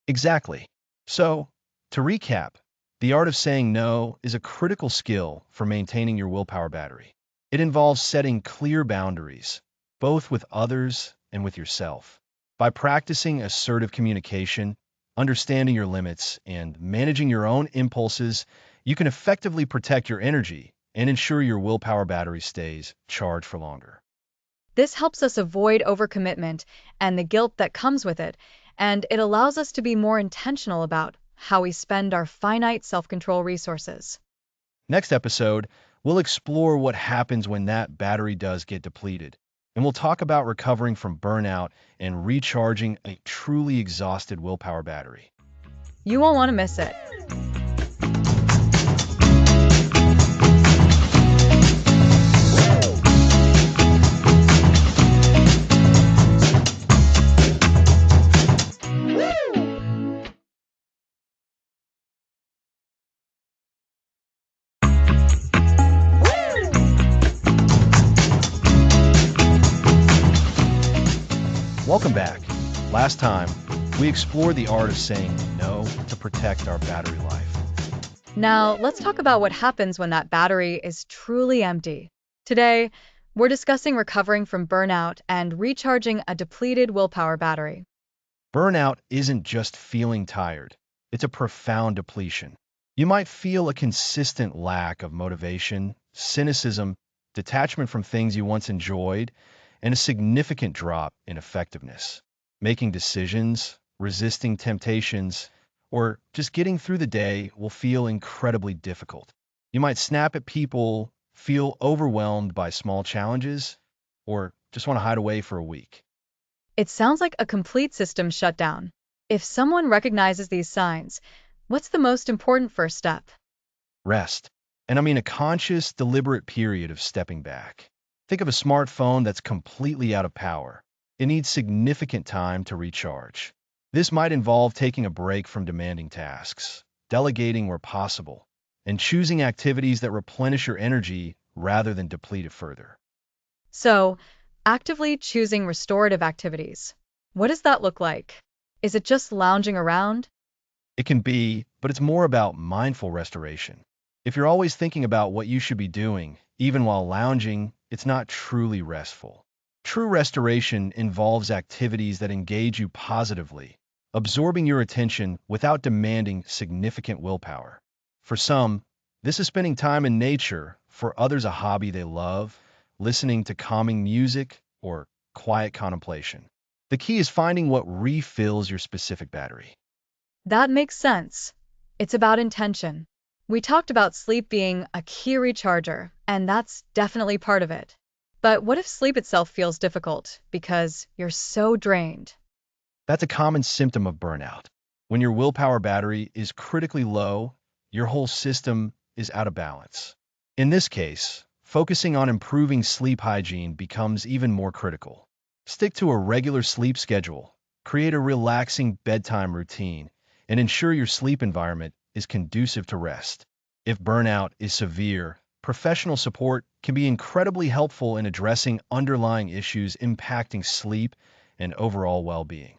Exactly. So, to recap, the art of saying no is a critical skill for maintaining your willpower battery. It involves setting clear boundaries, both with others and with yourself. By practicing assertive communication, understanding your limits, and managing your own impulses, you can effectively protect your energy and ensure your willpower battery stays charged for longer. This helps us avoid overcommitment and the guilt that comes with it, and it allows us to be more intentional about how we spend our finite self-control resources. Next episode, we'll explore what happens when that battery does get depleted, and we'll talk about recovering from burnout and recharging a truly exhausted willpower battery. You won't want to miss it. Welcome back. Last time, we explored the art of saying no to protect our battery life. Now, let's talk about what happens when that battery is truly empty. Today, we're discussing recovering from burnout and recharging a depleted willpower battery. Burnout isn't just feeling tired, it's a profound depletion. You might feel a consistent lack of motivation, cynicism, detachment from things you once enjoyed, and a significant drop in effectiveness. Making decisions, resisting temptations, or just getting through the day will feel incredibly difficult. You might snap at people, feel overwhelmed by small challenges, or just want to hide away for a week. It sounds like a complete system shutdown. If someone recognizes these signs, what's the most important first step? Rest. And I mean a conscious, deliberate period of stepping back. Think of a smartphone that's completely out of power. It needs significant time to recharge. This might involve taking a break from demanding tasks, delegating where possible, and choosing activities that replenish your energy rather than deplete it further. So, actively choosing restorative activities. What does that look like? Is it just lounging around? It can be, but it's more about mindful restoration. If you're always thinking about what you should be doing, even while lounging, it's not truly restful. True restoration involves activities that engage you positively, absorbing your attention without demanding significant willpower. For some, this is spending time in nature, for others a hobby they love, listening to calming music, or quiet contemplation. The key is finding what refills your specific battery. That makes sense. It's about intention. We talked about sleep being a key recharger, and that's definitely part of it. But what if sleep itself feels difficult because you're so drained? That's a common symptom of burnout. When your willpower battery is critically low, your whole system is out of balance. In this case, focusing on improving sleep hygiene becomes even more critical. Stick to a regular sleep schedule, create a relaxing bedtime routine, and ensure your sleep environment is conducive to rest. If burnout is severe, professional support can be incredibly helpful in addressing underlying issues impacting sleep and overall well-being.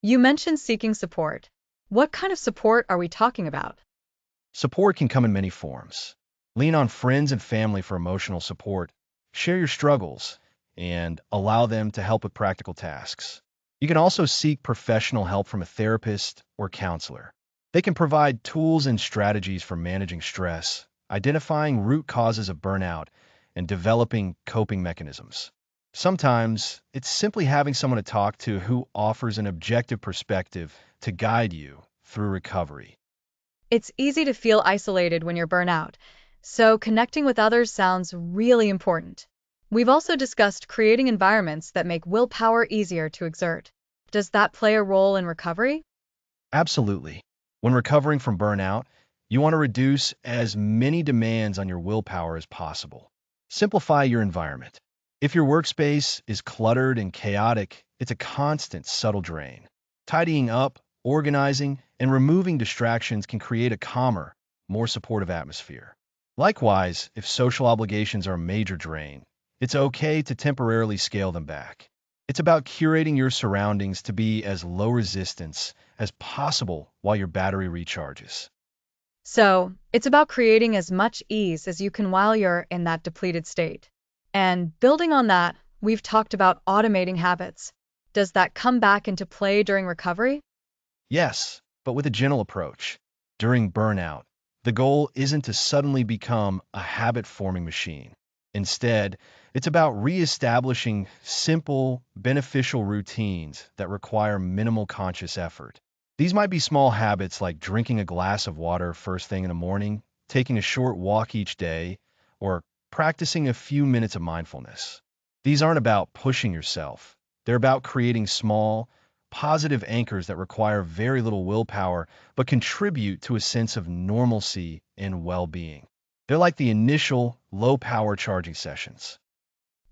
You mentioned seeking support. What kind of support are we talking about? Support can come in many forms. Lean on friends and family for emotional support, share your struggles, and allow them to help with practical tasks. You can also seek professional help from a therapist or counselor. They can provide tools and strategies for managing stress, identifying root causes of burnout, and developing coping mechanisms. Sometimes it's simply having someone to talk to who offers an objective perspective to guide you through recovery. It's easy to feel isolated when you're burnout, so connecting with others sounds really important. We've also discussed creating environments that make willpower easier to exert. Does that play a role in recovery? Absolutely. When recovering from burnout, you want to reduce as many demands on your willpower as possible. Simplify your environment. If your workspace is cluttered and chaotic, it's a constant, subtle drain. Tidying up, organizing, and removing distractions can create a calmer, more supportive atmosphere. Likewise, if social obligations are a major drain, it's okay to temporarily scale them back. It's about curating your surroundings to be as low resistance as possible while your battery recharges. So, it's about creating as much ease as you can while you're in that depleted state. And building on that, we've talked about automating habits. Does that come back into play during recovery? Yes, but with a gentle approach. During burnout, the goal isn't to suddenly become a habit-forming machine. Instead, it's about reestablishing simple, beneficial routines that require minimal conscious effort. These might be small habits like drinking a glass of water first thing in the morning, taking a short walk each day, or practicing a few minutes of mindfulness. These aren't about pushing yourself. They're about creating small, positive anchors that require very little willpower but contribute to a sense of normalcy and well-being. They're like the initial low-power charging sessions.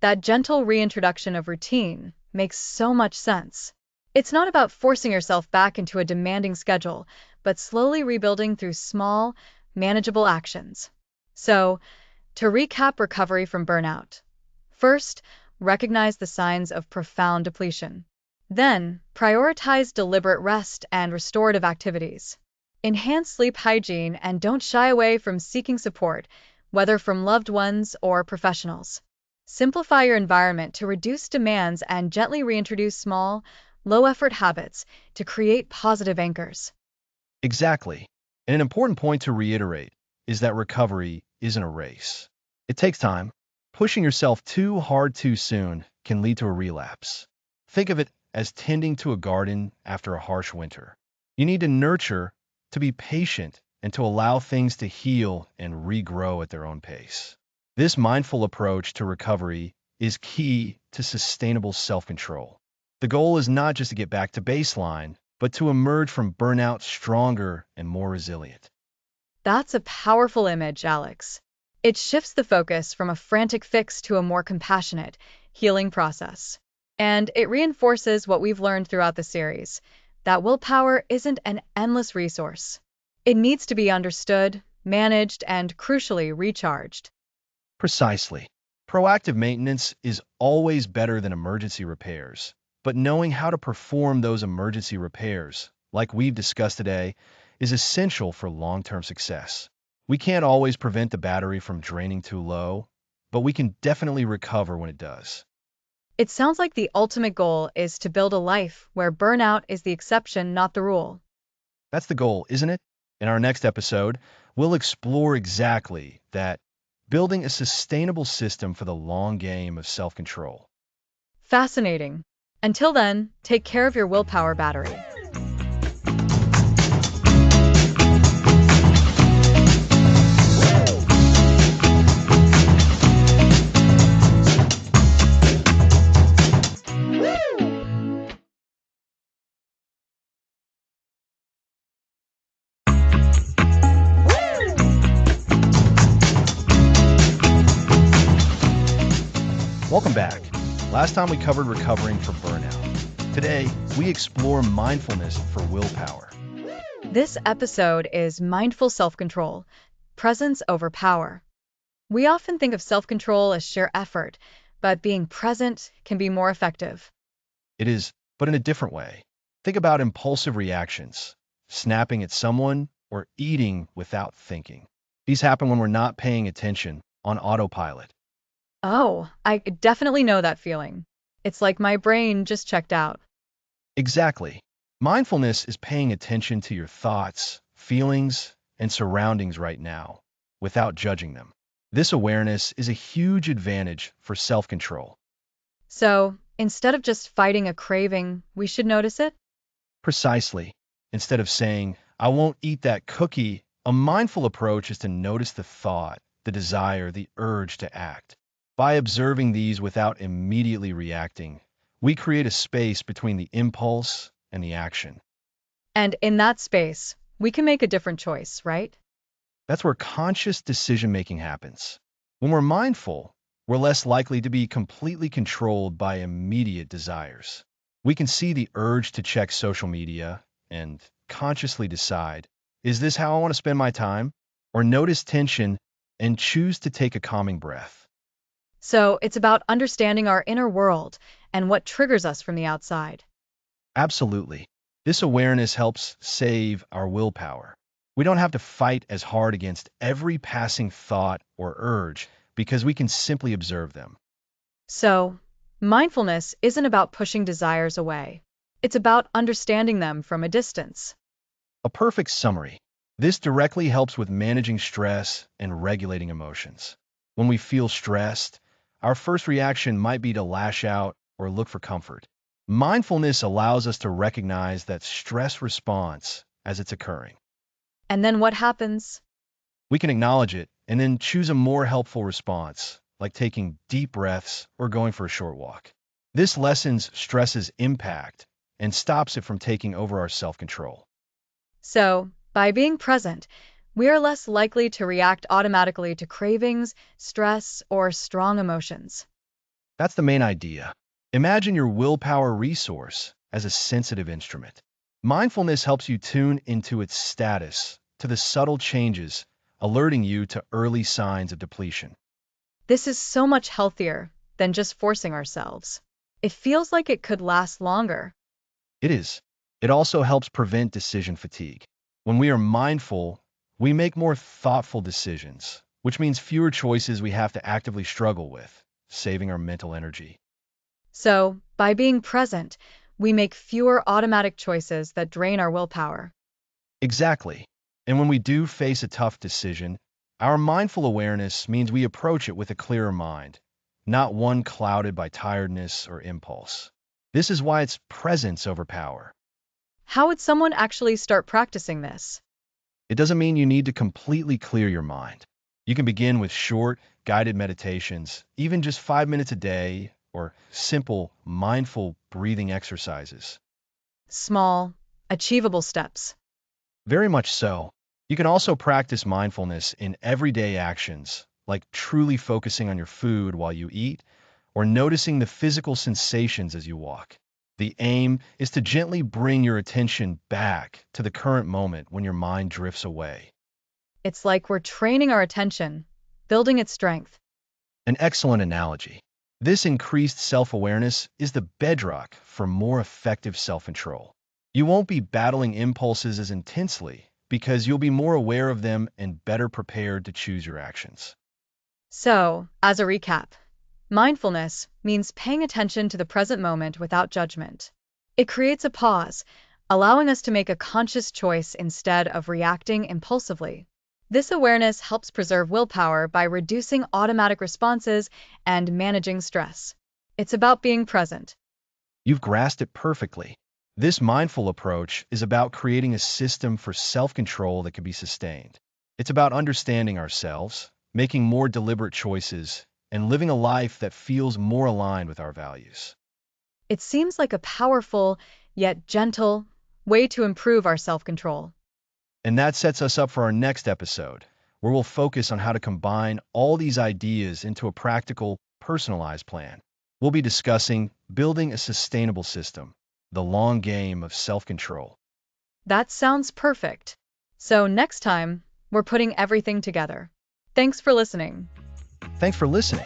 That gentle reintroduction of routine makes so much sense. It's not about forcing yourself back into a demanding schedule, but slowly rebuilding through small, manageable actions. So, to recap recovery from burnout. First, recognize the signs of profound depletion. Then, prioritize deliberate rest and restorative activities. Enhance sleep hygiene and don't shy away from seeking support, whether from loved ones or professionals. Simplify your environment to reduce demands and gently reintroduce small, low effort habits to create positive anchors. Exactly. And an important point to reiterate is that recovery isn't a race. It takes time. Pushing yourself too hard too soon can lead to a relapse. Think of it as tending to a garden after a harsh winter. You need to nurture, to be patient, and to allow things to heal and regrow at their own pace. This mindful approach to recovery is key to sustainable self-control. The goal is not just to get back to baseline, but to emerge from burnout stronger and more resilient. That's a powerful image, Alex. It shifts the focus from a frantic fix to a more compassionate, healing process. And it reinforces what we've learned throughout the series, that willpower isn't an endless resource. It needs to be understood, managed, and crucially recharged. Precisely. Proactive maintenance is always better than emergency repairs, but knowing how to perform those emergency repairs, like we've discussed today, is essential for long-term success. We can't always prevent the battery from draining too low, but we can definitely recover when it does. It sounds like the ultimate goal is to build a life where burnout is the exception, not the rule. That's the goal, isn't it? In our next episode, we'll explore exactly that, building a sustainable system for the long game of self-control. Fascinating. Until then, take care of your willpower battery. Welcome back. Last time we covered recovering from burnout. Today, we explore mindfulness for willpower. This episode is mindful self-control, presence over power. We often think of self-control as sheer effort, but being present can be more effective. It is, but in a different way. Think about impulsive reactions, snapping at someone, or eating without thinking. These happen when we're not paying attention, on autopilot. Oh, I definitely know that feeling. It's like my brain just checked out. Exactly. Mindfulness is paying attention to your thoughts, feelings, and surroundings right now, without judging them. This awareness is a huge advantage for self-control. So, instead of just fighting a craving, we should notice it? Precisely. Instead of saying, I won't eat that cookie, a mindful approach is to notice the thought, the desire, the urge to act. By observing these without immediately reacting, we create a space between the impulse and the action. And in that space, we can make a different choice, right? That's where conscious decision-making happens. When we're mindful, we're less likely to be completely controlled by immediate desires. We can see the urge to check social media and consciously decide, is this how I want to spend my time? Or notice tension and choose to take a calming breath. So, it's about understanding our inner world and what triggers us from the outside. Absolutely. This awareness helps save our willpower. We don't have to fight as hard against every passing thought or urge because we can simply observe them. So, mindfulness isn't about pushing desires away. It's about understanding them from a distance. A perfect summary. This directly helps with managing stress and regulating emotions. When we feel stressed, our first reaction might be to lash out or look for comfort. Mindfulness allows us to recognize that stress response as it's occurring. And then what happens? We can acknowledge it and then choose a more helpful response, like taking deep breaths or going for a short walk. This lessens stress's impact and stops it from taking over our self-control. So, by being present, we are less likely to react automatically to cravings, stress, or strong emotions. That's the main idea. Imagine your willpower resource as a sensitive instrument. Mindfulness helps you tune into its status, to the subtle changes, alerting you to early signs of depletion. This is so much healthier than just forcing ourselves. It feels like it could last longer. It is. It also helps prevent decision fatigue. When we are mindful, we make more thoughtful decisions, which means fewer choices we have to actively struggle with, saving our mental energy. So, by being present, we make fewer automatic choices that drain our willpower. Exactly. And when we do face a tough decision, our mindful awareness means we approach it with a clearer mind, not one clouded by tiredness or impulse. This is why it's presence over power. How would someone actually start practicing this? It doesn't mean you need to completely clear your mind. You can begin with short, guided meditations, even just 5 minutes a day, or simple, mindful breathing exercises. Small, achievable steps. Very much so. You can also practice mindfulness in everyday actions, like truly focusing on your food while you eat, or noticing the physical sensations as you walk. The aim is to gently bring your attention back to the current moment when your mind drifts away. It's like we're training our attention, building its strength. An excellent analogy. This increased self-awareness is the bedrock for more effective self-control. You won't be battling impulses as intensely because you'll be more aware of them and better prepared to choose your actions. So, as a recap, mindfulness means paying attention to the present moment without judgment. It creates a pause, allowing us to make a conscious choice instead of reacting impulsively. This awareness helps preserve willpower by reducing automatic responses and managing stress. It's about being present. You've grasped it perfectly. This mindful approach is about creating a system for self-control that can be sustained. It's about understanding ourselves, making more deliberate choices, and living a life that feels more aligned with our values. It seems like a powerful, yet gentle, way to improve our self-control. And that sets us up for our next episode, where we'll focus on how to combine all these ideas into a practical, personalized plan. We'll be discussing building a sustainable system, the long game of self-control. That sounds perfect. So next time, we're putting everything together. Thanks for listening. Thanks for listening.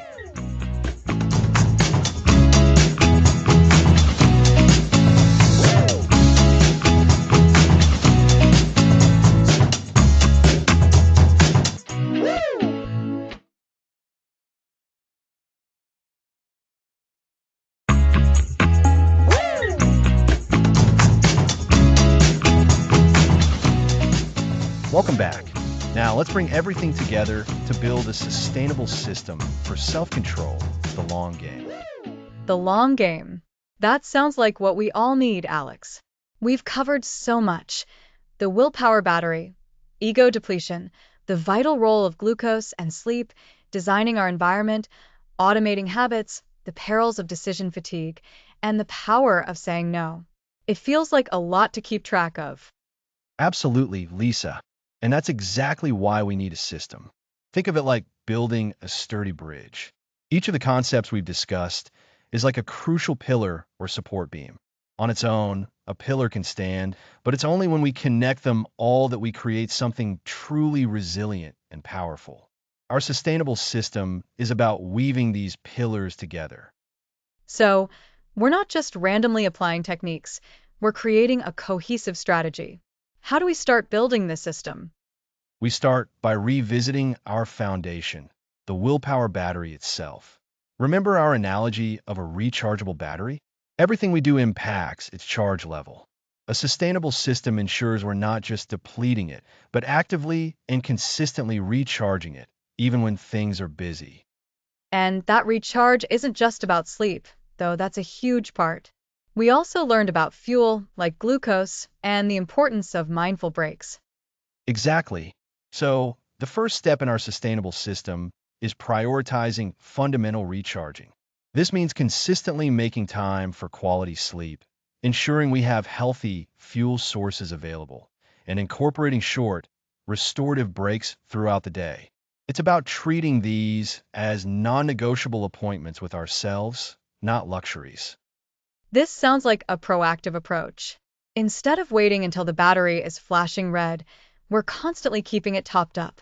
Welcome back. Now, let's bring everything together to build a sustainable system for self-control, the long game. The long game. That sounds like what we all need, Alex. We've covered so much. The willpower battery, ego depletion, the vital role of glucose and sleep, designing our environment, automating habits, the perils of decision fatigue, and the power of saying no. It feels like a lot to keep track of. Absolutely, Lisa. And that's exactly why we need a system. Think of it like building a sturdy bridge. Each of the concepts we've discussed is like a crucial pillar or support beam. On its own, a pillar can stand, but it's only when we connect them all that we create something truly resilient and powerful. Our sustainable system is about weaving these pillars together. So, we're not just randomly applying techniques, we're creating a cohesive strategy. How do we start building this system? We start by revisiting our foundation, the willpower battery itself. Remember our analogy of a rechargeable battery? Everything we do impacts its charge level. A sustainable system ensures we're not just depleting it, but actively and consistently recharging it, even when things are busy. And that recharge isn't just about sleep, though that's a huge part. We also learned about fuel, like glucose, and the importance of mindful breaks. Exactly. So, the first step in our sustainable system is prioritizing fundamental recharging. This means consistently making time for quality sleep, ensuring we have healthy fuel sources available, and incorporating short, restorative breaks throughout the day. It's about treating these as non-negotiable appointments with ourselves, not luxuries. This sounds like a proactive approach. Instead of waiting until the battery is flashing red, we're constantly keeping it topped up.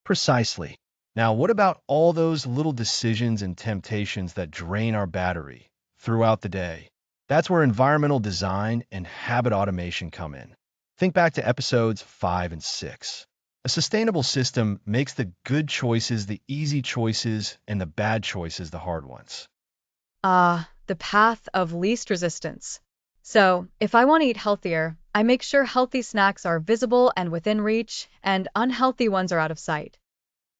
Precisely. Now, what about all those little decisions and temptations that drain our battery throughout the day? That's where environmental design and habit automation come in. Think back to episodes 5 and 6. A sustainable system makes the good choices the easy choices and the bad choices the hard ones. Ah, the path of least resistance. So, if I want to eat healthier, I make sure healthy snacks are visible and within reach, and unhealthy ones are out of sight.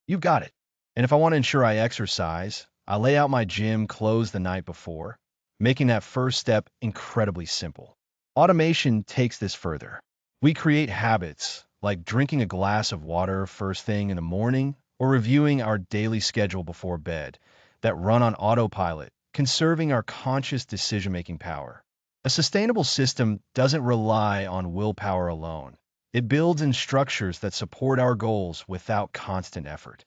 You've got it. And if I want to ensure I exercise, I lay out my gym clothes the night before, making that first step incredibly simple. Automation takes this further. We create habits like drinking a glass of water first thing in the morning or reviewing our daily schedule before bed that run on autopilot, conserving our conscious decision-making power. A sustainable system doesn't rely on willpower alone. It builds in structures that support our goals without constant effort.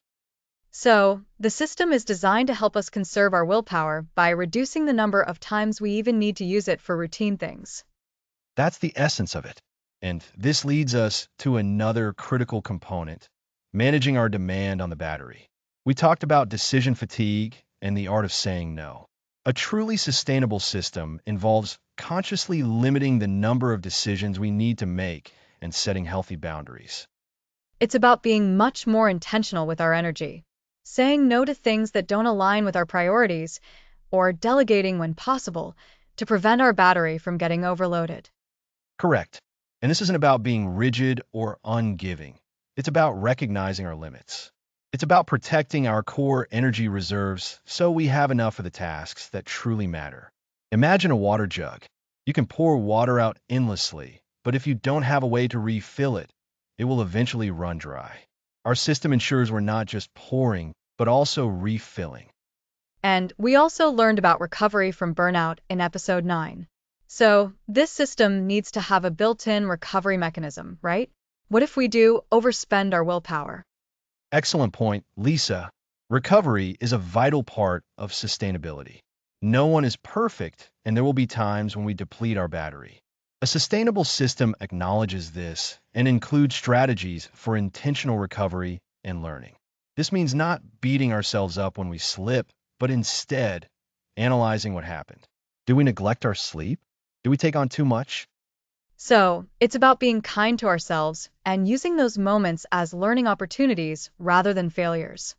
So, the system is designed to help us conserve our willpower by reducing the number of times we even need to use it for routine things. That's the essence of it. And this leads us to another critical component, managing our demand on the battery. We talked about decision fatigue and the art of saying no. A truly sustainable system involves consciously limiting the number of decisions we need to make and setting healthy boundaries. It's about being much more intentional with our energy, saying no to things that don't align with our priorities, or delegating when possible to prevent our battery from getting overloaded. Correct. And this isn't about being rigid or ungiving. It's about recognizing our limits. It's about protecting our core energy reserves so we have enough of the tasks that truly matter. Imagine a water jug. You can pour water out endlessly, but if you don't have a way to refill it, it will eventually run dry. Our system ensures we're not just pouring, but also refilling. And we also learned about recovery from burnout in episode 9. So, this system needs to have a built-in recovery mechanism, right? What if we do overspend our willpower? Excellent point, Lisa. Recovery is a vital part of sustainability. No one is perfect, and there will be times when we deplete our battery. A sustainable system acknowledges this and includes strategies for intentional recovery and learning. This means not beating ourselves up when we slip, but instead analyzing what happened. Do we neglect our sleep? Do we take on too much? So, it's about being kind to ourselves and using those moments as learning opportunities rather than failures.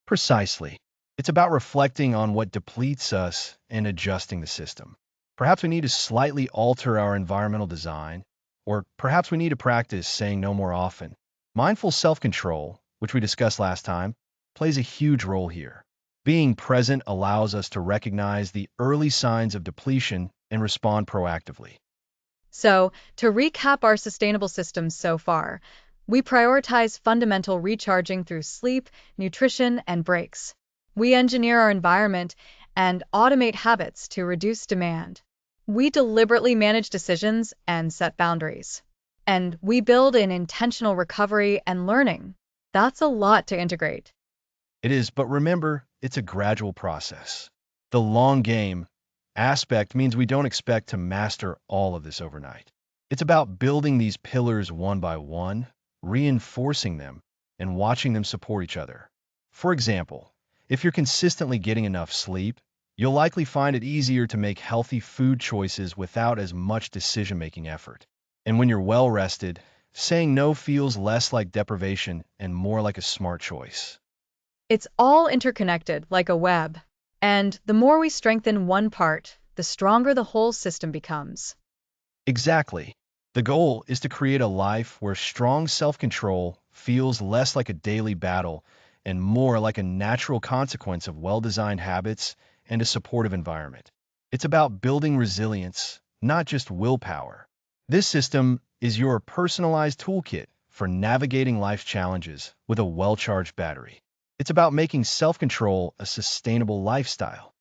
Precisely. It's about reflecting on what depletes us and adjusting the system. Perhaps we need to slightly alter our environmental design, or perhaps we need to practice saying no more often. Mindful self-control, which we discussed last time, plays a huge role here. Being present allows us to recognize the early signs of depletion and respond proactively. So, to recap our sustainable systems so far, we prioritize fundamental recharging through sleep, nutrition, and breaks. We engineer our environment and automate habits to reduce demand. We deliberately manage decisions and set boundaries. And we build in intentional recovery and learning. That's a lot to integrate. It is, but remember, it's a gradual process. The long game aspect means we don't expect to master all of this overnight. It's about building these pillars one by one, reinforcing them, and watching them support each other. For example, if you're consistently getting enough sleep, you'll likely find it easier to make healthy food choices without as much decision-making effort. And when you're well rested, saying no feels less like deprivation and more like a smart choice. It's all interconnected like a web. And the more we strengthen one part, the stronger the whole system becomes. Exactly. The goal is to create a life where strong self-control feels less like a daily battle and more like a natural consequence of well-designed habits and a supportive environment. It's about building resilience, not just willpower. This system is your personalized toolkit for navigating life's challenges with a well-charged battery. It's about making self-control a sustainable lifestyle.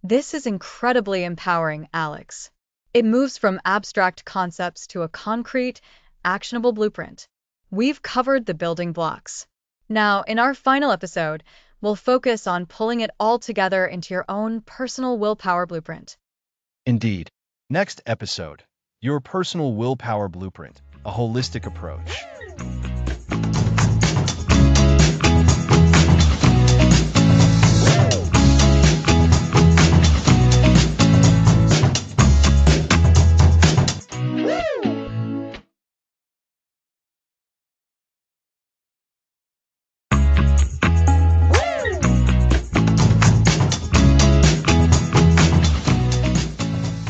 This is incredibly empowering, Alex. It moves from abstract concepts to a concrete, actionable blueprint. We've covered the building blocks. Now, in our final episode, we'll focus on pulling it all together into your own personal willpower blueprint. Indeed. Next episode, your personal willpower blueprint, a holistic approach.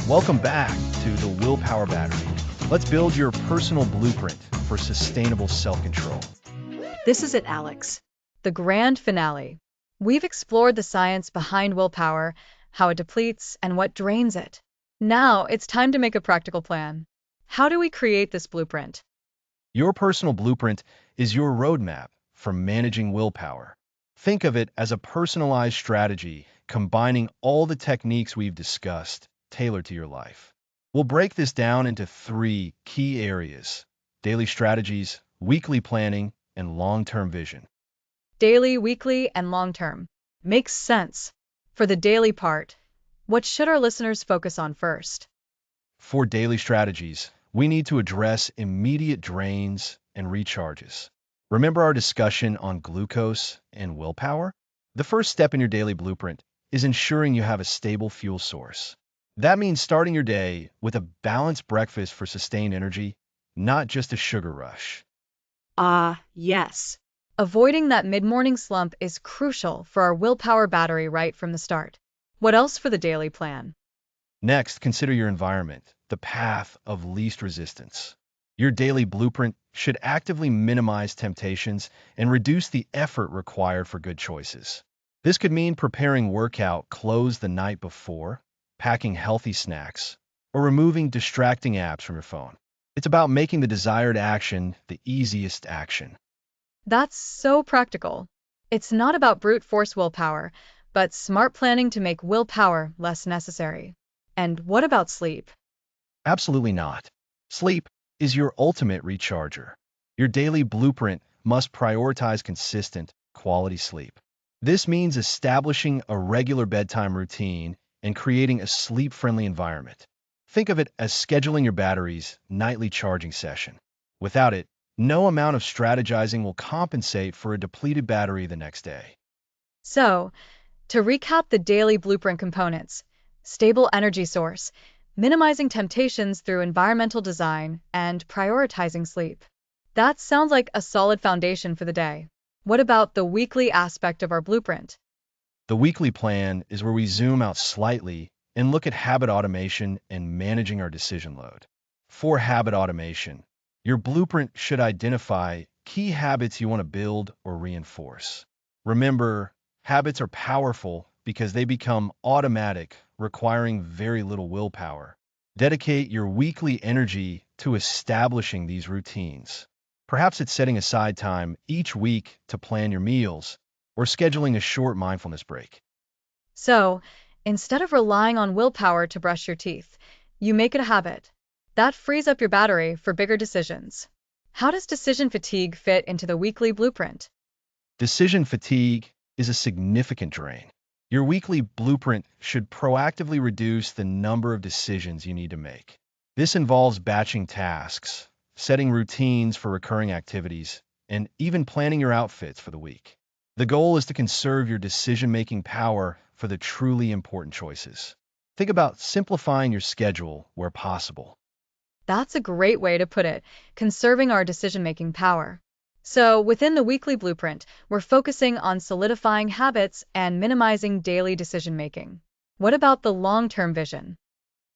Welcome back to the Willpower Battery. Let's build your personal blueprint for sustainable self-control. This is it, Alex. The grand finale. We've explored the science behind willpower, how it depletes, and what drains it. Now it's time to make a practical plan. How do we create this blueprint? Your personal blueprint is your roadmap for managing willpower. Think of it as a personalized strategy combining all the techniques we've discussed, tailored to your life. We'll break this down into 3 key areas: daily strategies, weekly planning, and long-term vision. Daily, weekly, and long term. Makes sense. For the daily part, what should our listeners focus on first? For daily strategies, we need to address immediate drains and recharges. Remember our discussion on glucose and willpower? The first step in your daily blueprint is ensuring you have a stable fuel source. That means starting your day with a balanced breakfast for sustained energy, not just a sugar rush. Yes. Avoiding that mid-morning slump is crucial for our willpower battery right from the start. What else for the daily plan? Next, consider your environment, the path of least resistance. Your daily blueprint should actively minimize temptations and reduce the effort required for good choices. This could mean preparing workout clothes the night before, packing healthy snacks, or removing distracting apps from your phone. It's about making the desired action the easiest action. That's so practical. It's not about brute force willpower, but smart planning to make willpower less necessary. And what about sleep? Absolutely not. Sleep is your ultimate recharger. Your daily blueprint must prioritize consistent, quality sleep. This means establishing a regular bedtime routine and creating a sleep-friendly environment. Think of it as scheduling your battery's nightly charging session. Without it, no amount of strategizing will compensate for a depleted battery the next day. So, to recap the daily blueprint components: stable energy source, minimizing temptations through environmental design, and prioritizing sleep. That sounds like a solid foundation for the day. What about the weekly aspect of our blueprint? The weekly plan is where we zoom out slightly and look at habit automation and managing our decision load. For habit automation, your blueprint should identify key habits you want to build or reinforce. Remember, habits are powerful because they become automatic, requiring very little willpower. Dedicate your weekly energy to establishing these routines. Perhaps it's setting aside time each week to plan your meals or scheduling a short mindfulness break. So, instead of relying on willpower to brush your teeth, you make it a habit. That frees up your battery for bigger decisions. How does decision fatigue fit into the weekly blueprint? Decision fatigue is a significant drain. Your weekly blueprint should proactively reduce the number of decisions you need to make. This involves batching tasks, setting routines for recurring activities, and even planning your outfits for the week. The goal is to conserve your decision-making power for the truly important choices. Think about simplifying your schedule where possible. That's a great way to put it, conserving our decision-making power. So, within the weekly blueprint, we're focusing on solidifying habits and minimizing daily decision-making. What about the long-term vision?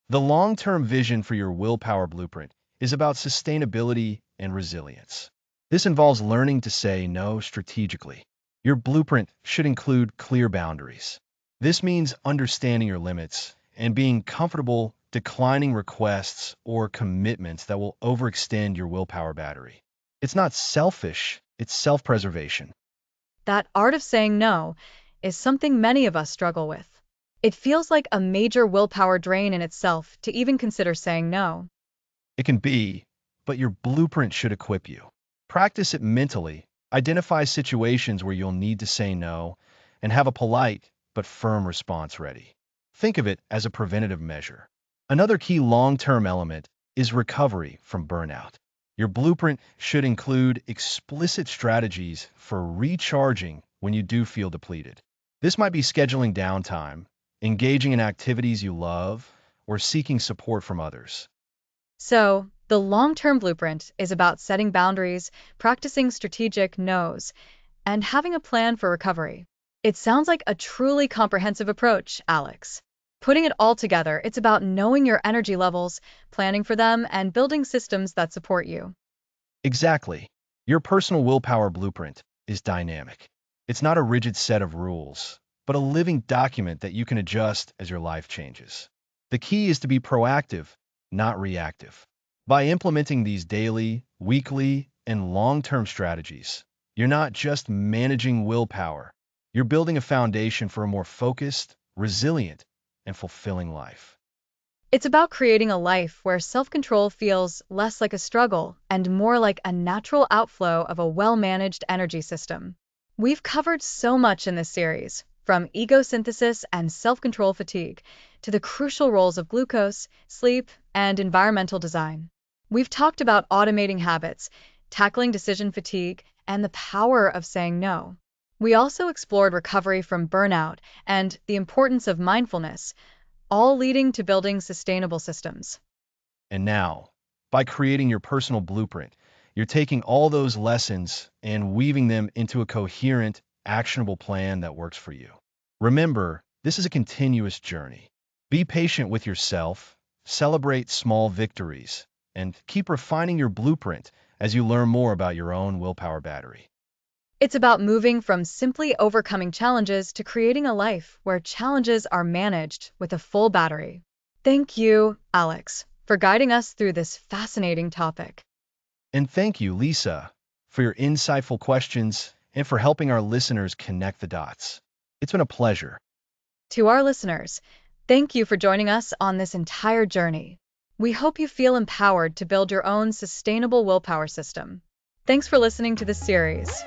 The long-term vision for your willpower blueprint is about sustainability and resilience. This involves learning to say no strategically. Your blueprint should include clear boundaries. This means understanding your limits and being comfortable declining requests or commitments that will overextend your willpower battery. It's not selfish, it's self-preservation. That art of saying no is something many of us struggle with. It feels like a major willpower drain in itself to even consider saying no. It can be, but your blueprint should equip you. Practice it mentally, identify situations where you'll need to say no, and have a polite but firm response ready. Think of it as a preventative measure. Another key long-term element is recovery from burnout. Your blueprint should include explicit strategies for recharging when you do feel depleted. This might be scheduling downtime, engaging in activities you love, or seeking support from others. So, the long-term blueprint is about setting boundaries, practicing strategic no's, and having a plan for recovery. It sounds like a truly comprehensive approach, Alex. Putting it all together, it's about knowing your energy levels, planning for them, and building systems that support you. Exactly. Your personal willpower blueprint is dynamic. It's not a rigid set of rules, but a living document that you can adjust as your life changes. The key is to be proactive, not reactive. By implementing these daily, weekly, and long-term strategies, you're not just managing willpower, you're building a foundation for a more focused, resilient, and fulfilling life. It's about creating a life where self-control feels less like a struggle and more like a natural outflow of a well-managed energy system. We've covered so much in this series, from egosynthesis and self-control fatigue to the crucial roles of glucose, sleep, and environmental design. We've talked about automating habits, tackling decision fatigue, and the power of saying no. We also explored recovery from burnout and the importance of mindfulness, all leading to building sustainable systems. And now, by creating your personal blueprint, you're taking all those lessons and weaving them into a coherent, actionable plan that works for you. Remember, this is a continuous journey. Be patient with yourself, celebrate small victories, and keep refining your blueprint as you learn more about your own willpower battery. It's about moving from simply overcoming challenges to creating a life where challenges are managed with a full battery. Thank you, Alex, for guiding us through this fascinating topic. And thank you, Lisa, for your insightful questions and for helping our listeners connect the dots. It's been a pleasure. To our listeners, thank you for joining us on this entire journey. We hope you feel empowered to build your own sustainable willpower system. Thanks for listening to this series.